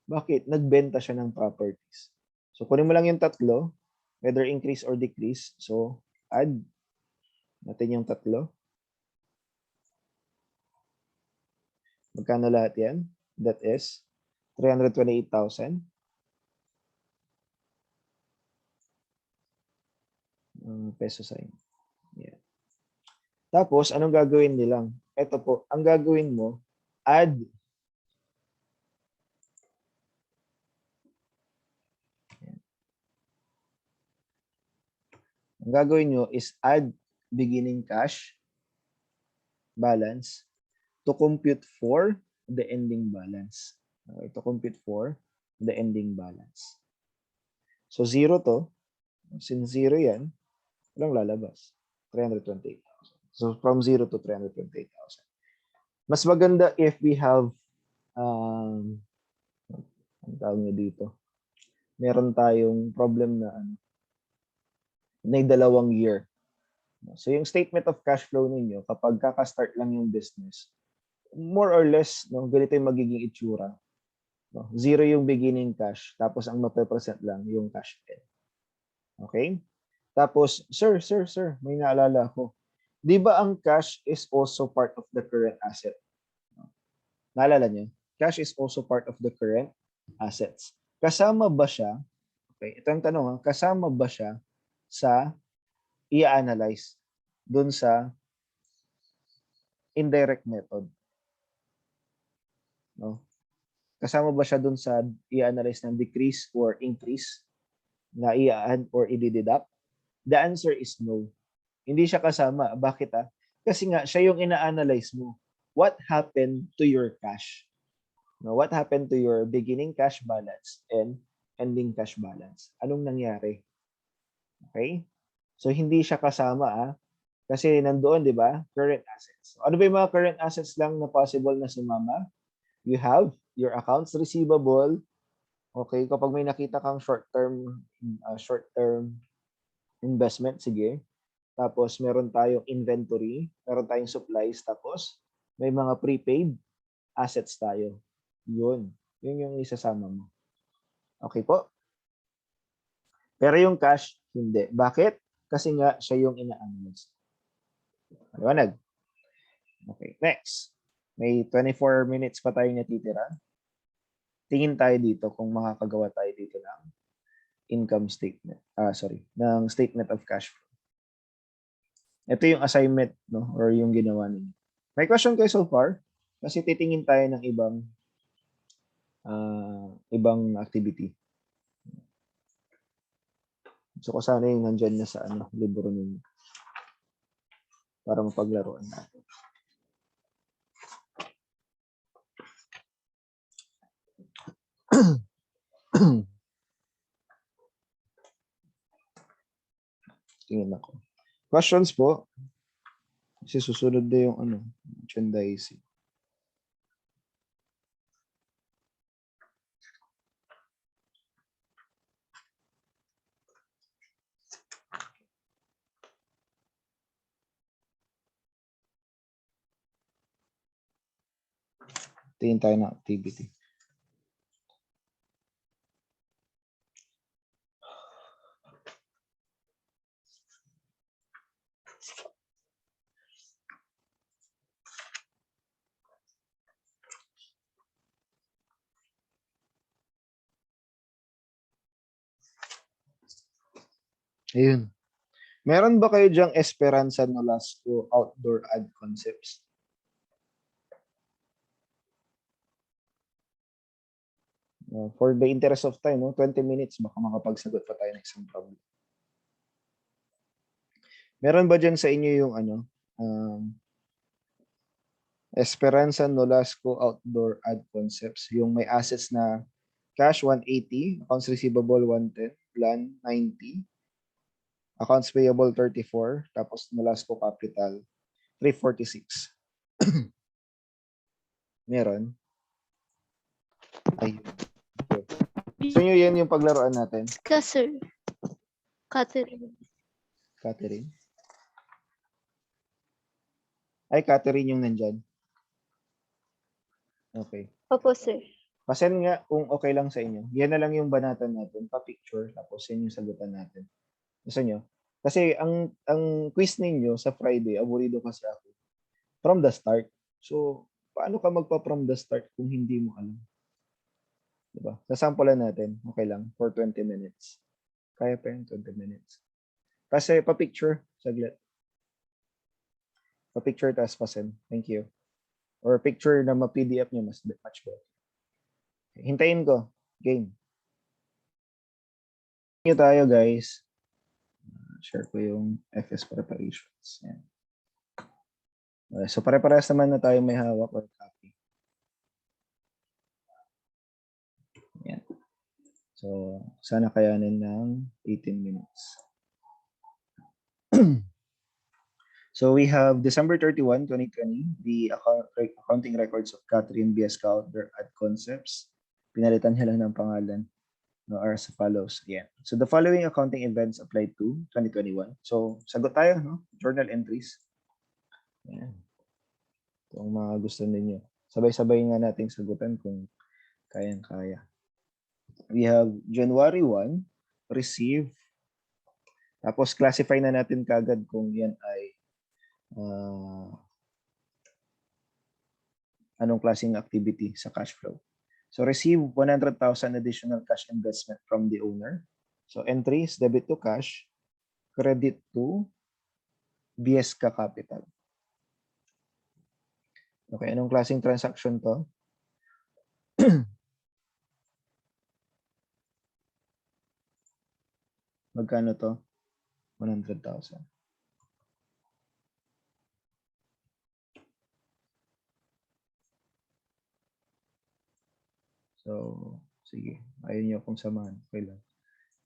Bakit? Nagbenta siya ng properties. So kunin mo lang yung tatlo, whether increase or decrease. So add natin yung tatlo. Magkano lahat yan? That is 328,000. Peso sign. Yeah. Tapos, anong gagawin nilang? Ito po, ang gagawin mo, add. Ang gagawin nyo is add beginning cash balance to compute for the ending balance. Okay, to compute for the ending balance. So, zero to. Since zero yan, walang lalabas. 328,000. So, from 0 to 328,000. Mas maganda if we have, ang tawag nyo dito, meron tayong problem na may dalawang year. So, yung statement of cash flow ninyo, kapag kaka-start lang yung business, more or less, ganito yung magiging itsura. Zero yung beginning cash, tapos ang mape-present lang yung cash end. Okay? Tapos, sir, may naalala ako. Di ba ang cash is also part of the current asset? Naalala niyo? Cash is also part of the current assets. Kasama ba siya? Okay, ito ang tanong, kasama ba siya sa i-analyze dun sa indirect method? No? Kasama ba siya dun sa i-analyze ng decrease or increase na i-add or i-deduct? The answer is no. Hindi siya kasama. Bakit Kasi nga, siya yung ina-analyze mo. What happened to your cash? No, what happened to your beginning cash balance and ending cash balance? Anong nangyari? Okay? So, hindi siya kasama Kasi nandoon, di ba? Current assets. Ano ba yung mga current assets lang na possible na sumama? You have your accounts receivable. Okay, kapag may nakita kang short-term investment, sige. Tapos meron tayong inventory, meron tayong supplies, tapos may mga prepaid assets tayo. Yun yung isasama mo. Okay po? Pero yung cash, hindi. Bakit? Kasi nga siya yung ina-analyze. Maliwanag? Okay, next. May 24 minutes pa tayong natitira. Tingin tayo dito kung makakagawa tayo dito ng income statement. Ng statement of cash flow. Ito yung assignment, no, or yung ginawa ninyo. May question kayo so far? Kasi titingin tayo ng ibang activity. So, ko sana yung nandyan na sa libro ninyo para mapaglaruan natin. Tingnan ako. Questions po? Kasi susunod na yung merchandising. Tingin tayo ng activity. Ayun. Meron ba kayo diyang Esperanza Nolasco outdoor ad concepts? For the interest of time, 20 minutes, baka makapagsagot pa tayo ng isang problem. Meron ba dyan sa inyo yung Esperanza Nolasco outdoor ad concepts? Yung may assets na cash 180, accounts receivable 110, plan 90, accounts payable 34, tapos Nolasco capital 346. Meron? Ayun. So nyo yan yung paglaruan natin? Sir. Catherine. Catherine? Ay, Catherine yung nandyan. Okay. Opo, sir. Pasen nga kung okay lang sa inyo. Yan na lang yung banatan natin, pa-picture, tapos yan yung sagutan natin. Gusto nyo? Kasi ang quiz ninyo sa Friday, aburido kasi ako. From the start. So, paano ka magpa from the start kung hindi mo alam? Diba? Sasampulan natin. Okay lang. For 20 minutes. Kaya pa yung 20 minutes. Kasi pa-picture, saglit. Pa-picture, tapos pasen. Thank you. Or picture na ma-PDF nyo, mas much better. Hintayin ko. Game. Nyo tayo, guys. Share ko yung FS preparations. Yan. Okay, so pare-parehas naman na tayo may hawak or copy. Yan. So, sana kayanin ng 18 minutes. So we have December 31, 2020, the accounting records of Catherine B. Scout, their ad concepts. Pinalitan niya lang ng pangalan. No, are as follows. Yeah. So the following accounting events applied to 2021. So sagot tayo, no? Journal entries. Yan. Ito ang mga gusto ninyo. Sabay-sabay nga nating sagutan kung kayang-kaya. We have January 1, receive. Tapos classify na natin kagad kung yan ay anong klaseng activity sa cash flow. So receive 100,000 additional cash investment from the owner. So entries, debit to cash, credit to BSK capital. Okay, anong klaseng transaction to? Magkano to? 100,000. So, sige. Ayaw niyo akong samahan. Okay lang.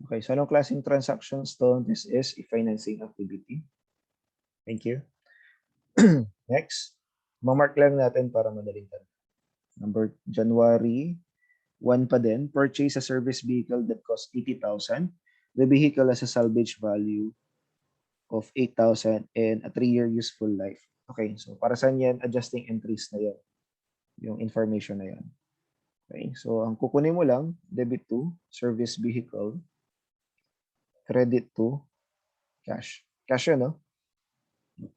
Okay, so anong klaseng transactions to? This is a financing activity. Thank you. Next, mamark lang natin para madaling tanong. Number January 1 pa din, purchase a service vehicle that costs 80,000. The vehicle has a salvage value of 8,000 and a 3-year useful life. Okay, so para saan yan? Adjusting entries na yan. Yung information na yan. Okay, so ang kukunin mo lang, debit to service vehicle, credit to cash. Cash yun, no?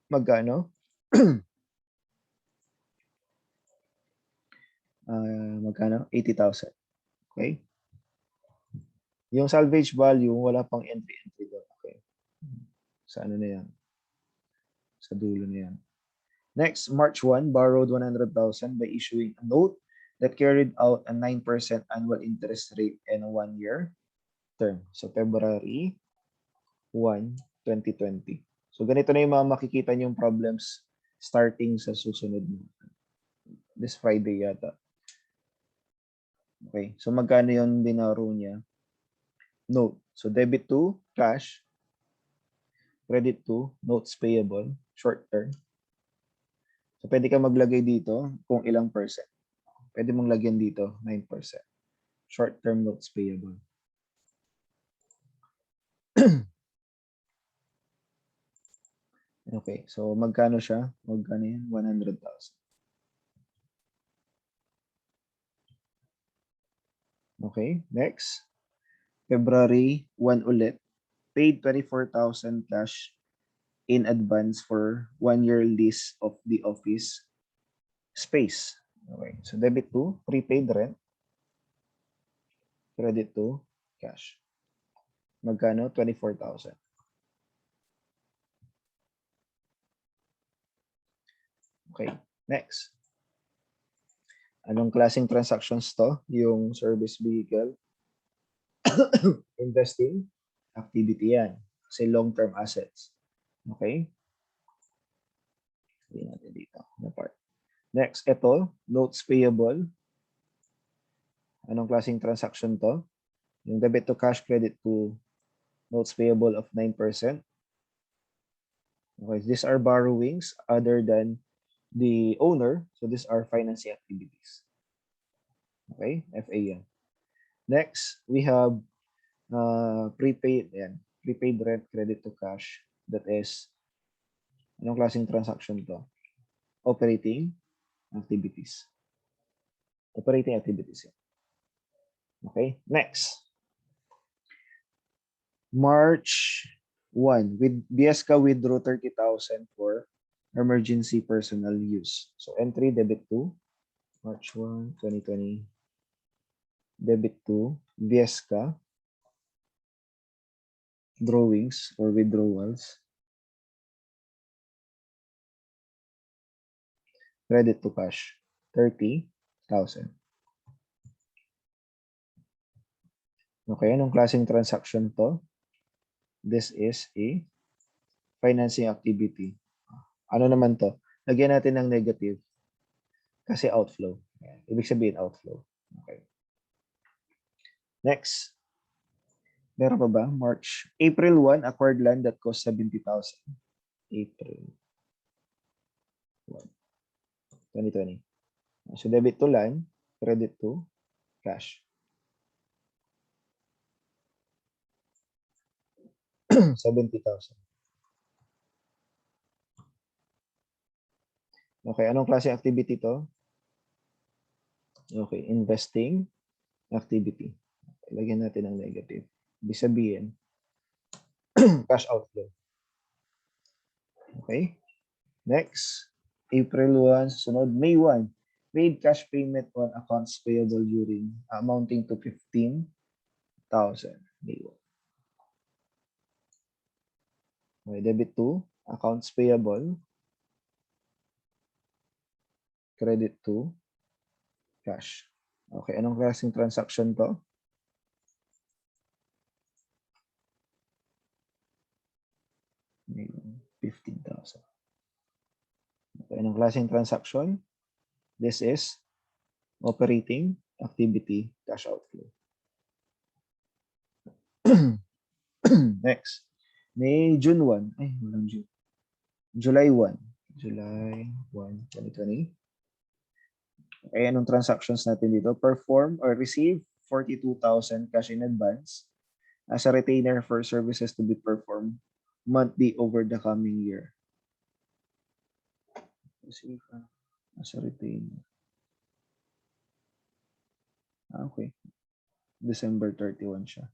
Magkano? Magkano? 80,000. Okay? Yung salvage value, wala pang entry doon. Okay. Sa ano na yan? Sa dulo na yan. Next, March 1, borrowed 100,000 by issuing a note that carried out a 9% annual interest rate and a 1-year term. So February, 1, 2020. So ganito na yung mga makikita niyong problems starting sa susunod mo. This Friday yata. Okay. So magkano yung dinaro niya? Note. So debit to cash, credit to notes payable, short term. So pwede ka maglagay dito kung ilang percent. Pwede mong lagyan dito 9%. Short term notes payable. Okay. So magkano siya? Magkano yan? 100,000. Okay. Next. February 1 ulit. Paid 24,000 cash in advance for 1 year lease of the office space. Okay. So debit to prepaid rent. Credit to cash. Magkano? 24,000. Okay. Next. Anong klaseng transactions to? Yung service vehicle. Investing activity yan. Kasi long-term assets. Okay? Hindi natin dito. Na part. Next, ito. Notes payable. Anong klaseng transaction to? Yung debit to cash, credit to notes payable of 9%. Okay, these are borrowings other than the owner. So these are financing activities. Okay, FA yan. Next, we have prepaid rent credit to cash. That is, anong klaseng transaction to? Operating activities. Operating activities yan. Okay, next. March 1, with Biesca withdraw 30,000 for emergency personal use. So entry debit to March 1, 2020. Debit to Biesca drawings or withdrawals. Credit to cash 30,000. Okay, anong klaseng transaction to? This is a financing activity. Ano naman to? Lagyan natin ng negative kasi outflow. Ibig sabihin outflow. Okay. Next. Meron pa ba? March. April 1, acquired land that cost 70,000. April 1, 2020. So debit to land, credit to cash. 70,000. Okay, anong klase activity to? Okay, investing activity. Okay, lagyan natin ng negative. Ibig sabihin, cash outflow. Okay. Next, April 1, sunod, May 1, made cash payment on accounts payable during amounting to 15,000. May 1. Okay, debit to accounts payable, credit to cash. Okay, anong klaseng transaction to? May 15,000. Okay, anong klaseng transaction? This is operating activity cash outflow. Next, May June 1. Ay, walang June. July 1. July 1, 2020. Okay, anong transactions natin dito? Perform or receive 42,000 cash in advance as a retainer for services to be performed monthly over the coming year. Receive as a retainer. Okay. December 31 siya.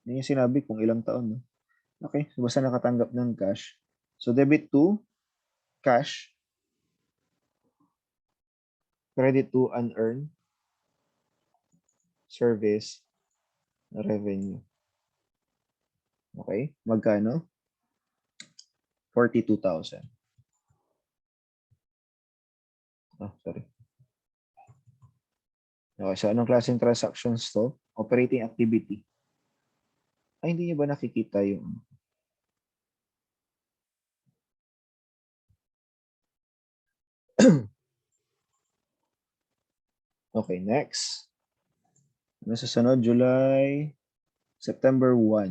Hindi niya sinabi kung ilang taon. No? Okay, so basta nakatanggap ng cash. So debit to cash, credit to unearned service revenue. Okay, magkano? 42,000. Oh, sorry. Okay, so anong klaseng transactions to? Operating activity. Ay, hindi niyo ba nakikita yung... Okay, next. Ano susunod? July, September 1.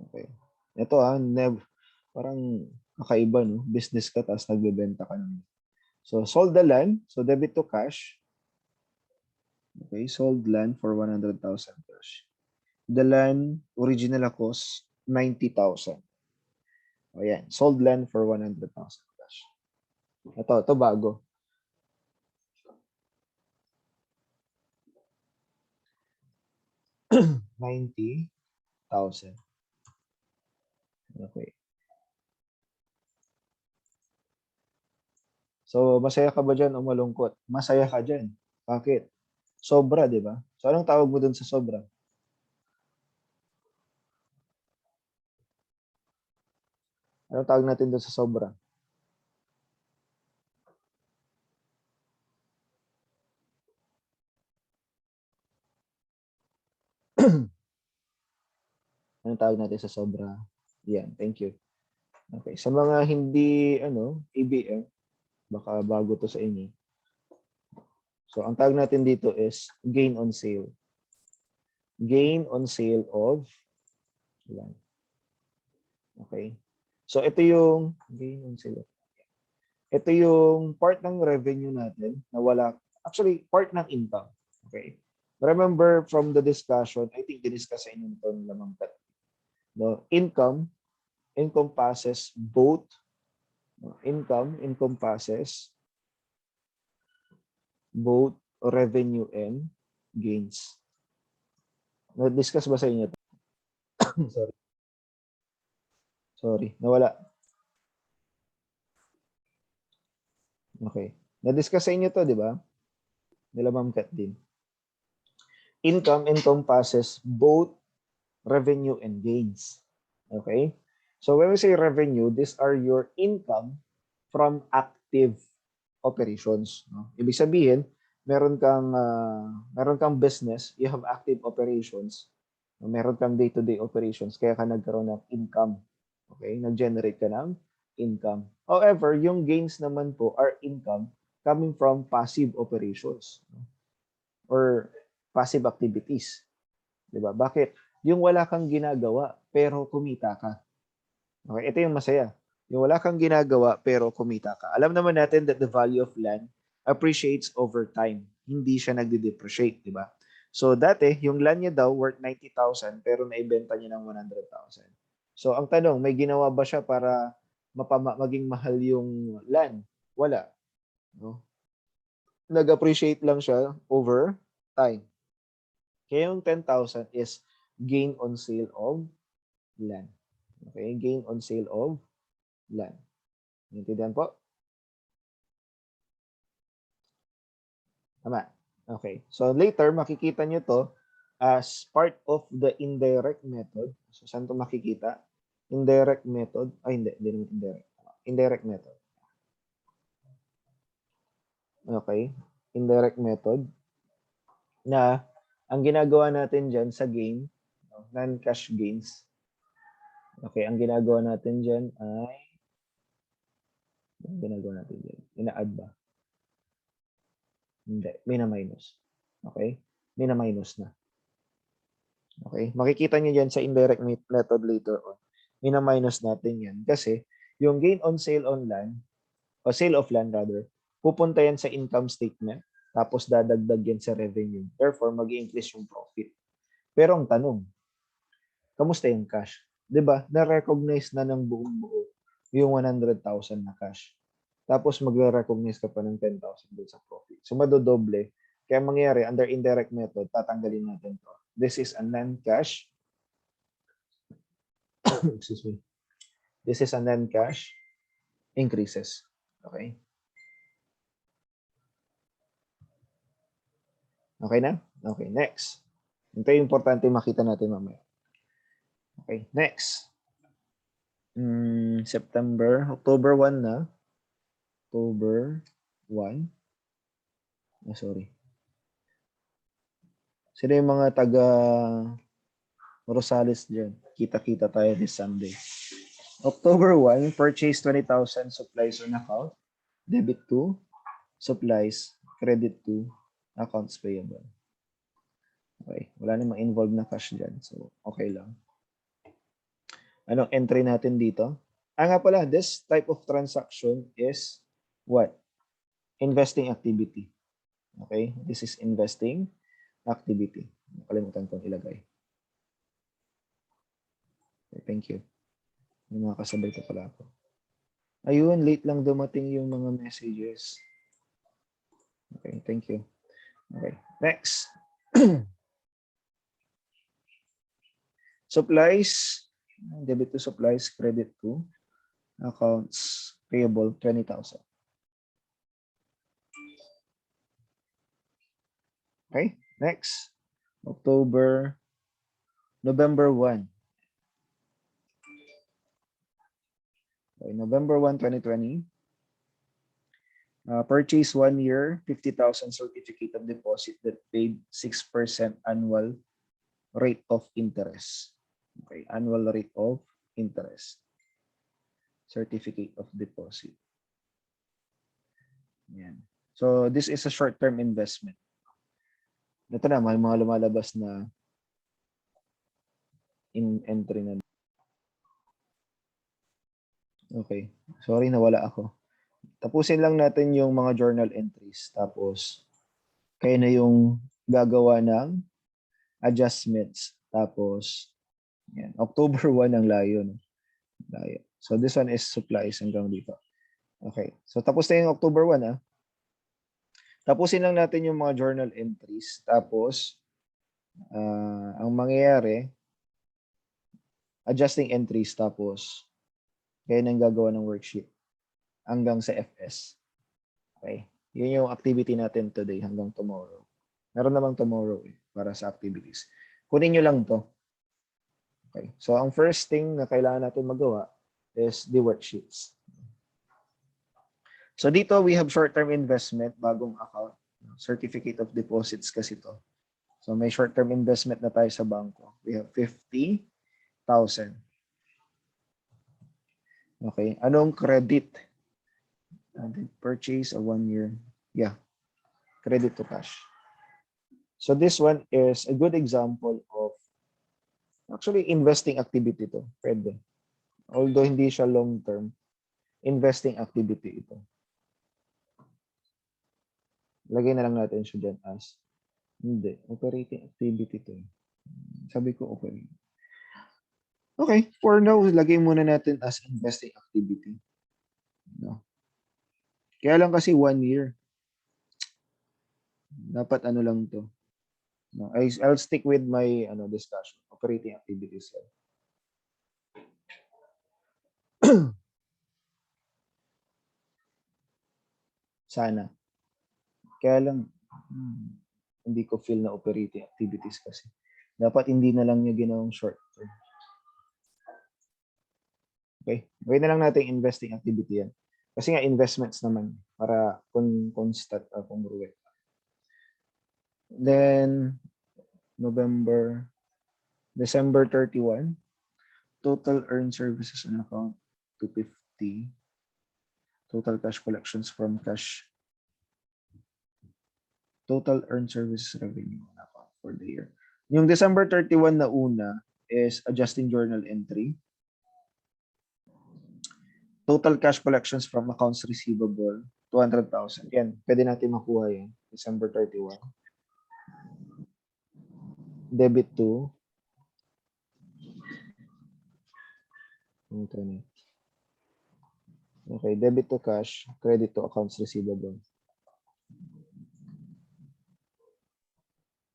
Okay. Ito parang kakaiba, no? Business ka, tapos nagbebenta ka naman. So, sold the land. So, debit to cash. Okay, sold land for 100,000 cash. The land, original cost, 90,000. O yan, sold land for 100,000 cash. Ito bago. $90,000. Okay. So, masaya ka ba dyan o malungkot? Masaya ka dyan. Bakit? Sobra, di ba? So, anong tawag mo dun sa sobra? Anong tawag natin dun sa sobra? Anong tawag natin sa sobra? Yan, thank you. Okay, sa mga hindi, ABM, baka bago to sa inyo. So, ang tawag natin dito is gain on sale. Gain on sale of land. Okay? So, ito yung gain on sale. Ito yung part ng revenue natin na wala, actually, part ng income. Okay? Remember from the discussion, I think diniscuss sa inyo ito ng lamang tat. No, income encompasses both revenue and gains. Na-discuss ba sa inyo ito? Sorry, nawala. Okay. Na-discuss sa inyo to, di ba? Nila Ma'am Kat din. Income encompasses both revenue and gains. Okay? So when we say revenue, these are your income from active operations. No? Ibig sabihin, meron kang business, you have active operations, meron kang day-to-day operations, kaya ka nagkaroon ng income. Okay? Nag-generate ka ng income. However, yung gains naman po are income coming from passive operations, no? Or passive activities. 'Di ba? Bakit? Yung wala kang ginagawa pero kumita ka. Okay, ito yung masaya. Yung wala kang ginagawa pero kumita ka. Alam naman natin that the value of land appreciates over time. Hindi siya nagde-depreciate, 'di ba? So dati, yung land niya daw worth 90,000 pero naibenta niya ng 100,000. So ang tanong, may ginawa ba siya para maging mahal yung land? Wala, no? Nag-appreciate lang siya over time. Kaya yung 10,000 is gain on sale of land. Okay? Gain on sale of land. Intindihan po? Tama. Okay. So later, makikita nyo to as part of the indirect method. So saan to makikita? Indirect method. Ay, hindi naman indirect. Indirect method. Okay? Indirect method. Na ang ginagawa natin dyan sa gain, non-cash gains. Okay, ang ginagawa natin dyan ay ina-add ba? Hindi, mina-minus. Okay? Mina-minus na. Okay? Makikita nyo dyan sa indirect method later on. Mina-minus natin yan. Kasi, yung gain on sale on land, o sale of land rather, pupunta yan sa income statement, tapos dadagdag yan sa revenue. Therefore, mag-i-increase yung profit. Pero ang tanong, kamusta yung cash? 'Di ba? Na-recognize na ng buong buo yung 100,000 na cash. Tapos magre-recognize ka pa ng 10,000 doon sa profit. So madodoble. Kaya mangyayari under indirect method, tatanggalin natin to. This is a non-cash. Excuse me. This is a non-cash increases. Okay? Okay na? Okay, next. Ito yung importante makita natin mamaya. Okay, next. October 1 na. October 1. Sorry. Sino yung mga taga Rosales dyan. Kita-kita tayo this Sunday. October 1, purchase 20,000 supplies on account. Debit to supplies, credit to accounts payable. Okay, wala namang involved na cash dyan. So, okay lang. Anong entry natin dito? Nga pala, this type of transaction is what? Investing activity. Okay, this is investing activity. Nakalimutan kong ilagay. Okay, thank you. May mga kasabay ko pala ako. Ayun, late lang dumating yung mga messages. Okay, thank you. Okay, next. Supplies, debit to supplies, credit to accounts payable, 20,000. Okay, next. November 1. Okay, November 1, 2020. Purchase 1 year, 50,000 certificate of deposit that paid 6% annual rate of interest. Okay, annual rate of interest. Certificate of deposit. Yan. So this is a short-term investment. Ito na, may mga lumalabas na entry na. Okay, sorry nawala ako. Tapusin lang natin yung mga journal entries. Tapos, kayo na yung gagawa ng adjustments. Tapos, yan. October 1 ang layo. No? Layo. So, this one is supplies hanggang dito. Okay. So, tapos na yung October 1. Tapusin lang natin yung mga journal entries. Tapos, ang mangyayari, adjusting entries. Tapos, kayo nang gagawa ng worksheet hanggang sa FS. Okay. Yun yung activity natin today hanggang tomorrow. Meron namang tomorrow para sa activities. Kunin nyo lang to. Okay. So, ang first thing na kailangan natin magawa is the worksheets. So, dito we have short-term investment, bagong account. Certificate of deposits kasi to. So, may short-term investment na tayo sa bangko. We have 50,000. Okay. Anong credit? Purchase a 1 year. Yeah. Credit to cash. So this one is a good example of actually investing activity to. Pwede. Although hindi siya long-term, investing activity ito. Lagay na lang natin siya dyan as hindi. Operating activity to. Sabi ko operating. Okay. For now, lagay muna natin as investing activity. No. Kaya lang kasi 1 year. Dapat ano lang to. No, I'll stick with my discussion. Operating activities. Sana. Kaya lang, hindi ko feel na operating activities kasi. Dapat hindi na lang niya ginawang short term. Okay? Gawin na lang natin investing activity yan. Kasi nga investments naman para constant congruent. Then, December 31, total earned services on account, 250. Total cash collections from cash. Total earned services revenue on account for the year. Yung December 31 na una is adjusting journal entry. Total cash collections from accounts receivable, 200,000. Yan, pwede natin makuha yan. December 31. Debit to internet. Okay, debit to cash, credit to accounts receivable.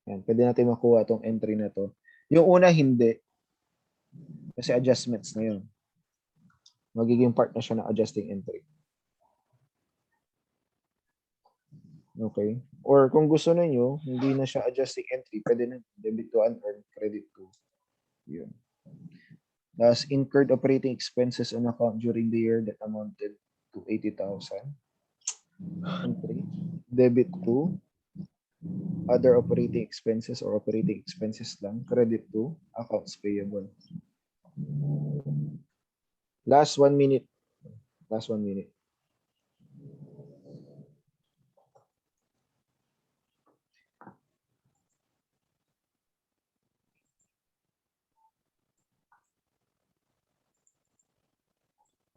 Yan, pwede natin makuha itong entry na to. Yung una, hindi. Kasi adjustments na yun. Magiging part na siya ng adjusting entry. Okay? Or kung gusto niyo hindi na siya adjusting entry, pwede na debit to unearned, credit to. Yun. Thus, incurred operating expenses on account during the year that amounted to 80,000. Entry. Debit to other operating expenses or operating expenses lang, credit to accounts payable. Last 1 minute. Last 1 minute.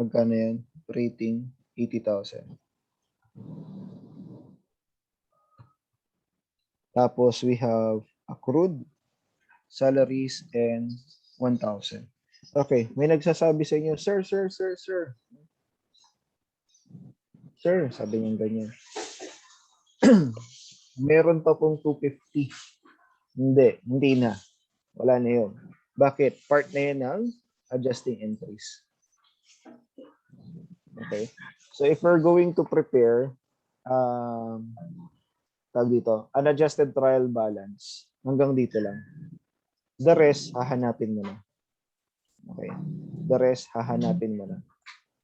Magkano yan? Rating, 80,000. Tapos we have accrued salaries and 1,000. Okay, may nagsasabi sa inyo, sir. Sir, sabi niya ganyan. Meron pa pong 250. Hindi na. Wala na yun. Bakit? Part na yan ng adjusting entries. Okay. So if we're going to prepare tawag dito, unadjusted trial balance, hanggang dito lang. The rest, hahanapin mo na. Okay. The rest, hahanapin mo na.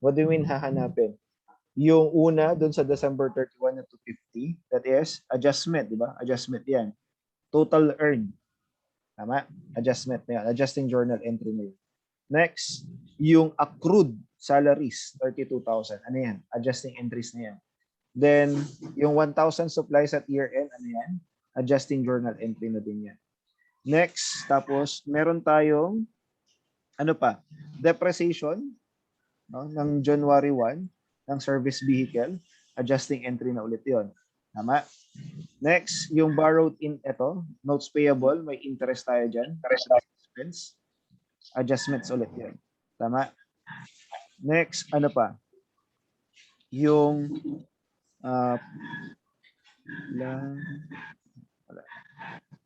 What do you mean hahanapin? Yung una, dun sa December 31 na 250, that is adjustment, di ba? Adjustment yan. Total earned. Tama? Adjustment na yan. Adjusting journal entry na yun. Next, yung accrued salaries, 32,000. Ano yan? Adjusting entries na yan. Then, yung 1,000 supplies at year-end, ano yan? Adjusting journal entry na din yan. Next, tapos, meron tayong, ano pa? Depreciation, no? Ng January 1, ng service vehicle, adjusting entry na ulit yon. Tama? Next, yung borrowed in, ito, notes payable, may interest tayo dyan. Expense, adjustments ulit yun. Tama? Next, ano pa? Yung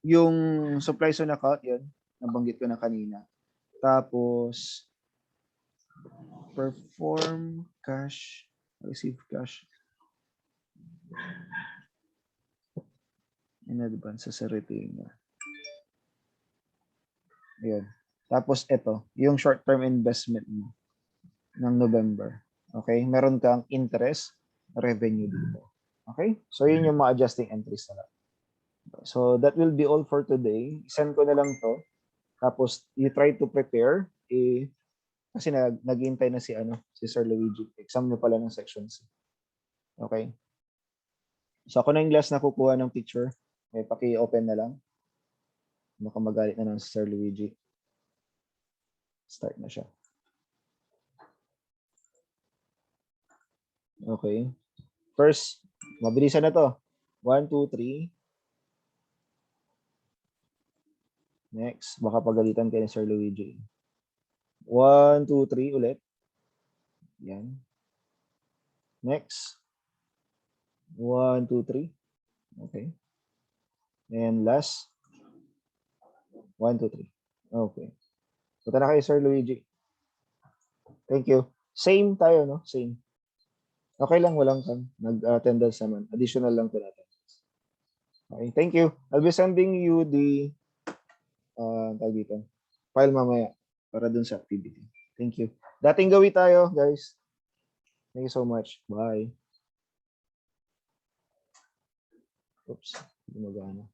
yung supplies on account, yun. Nabanggit ko na kanina. Tapos, perform cash, receive cash in advance sa retainer. Ayan. Tapos ito, yung short-term investment mo ng November. Okay? Meron kang interest revenue dito. Okay? So, yun yung mga adjusting entries na lang. So, that will be all for today. Send ko na lang to. Tapos, you try to prepare. Kasi naghihintay na si Sir Luigi. Exam na pala ng section C. Okay? So, ako na yung last na kukuha ng picture. May paki-open na lang. Baka magalit na ng Sir Luigi. Start na siya. Okay. First, mabilisan na to. 1, 2, 3. Next, baka pagalitan kayo ni Sir Luigi. 1, 2, 3 ulit. Yan. Next. 1, 2, 3. Okay. And last. 1, 2, 3. Okay. Punta na kayo, Sir Luigi. Thank you. Same tayo, no? Same. Okay lang, walang nag-attendance naman. Additional lang to natin. Okay, thank you. I'll be sending you the file mamaya para dun sa activity. Thank you. Dating gawi tayo, guys. Thank you so much. Bye. Oops, gumagana.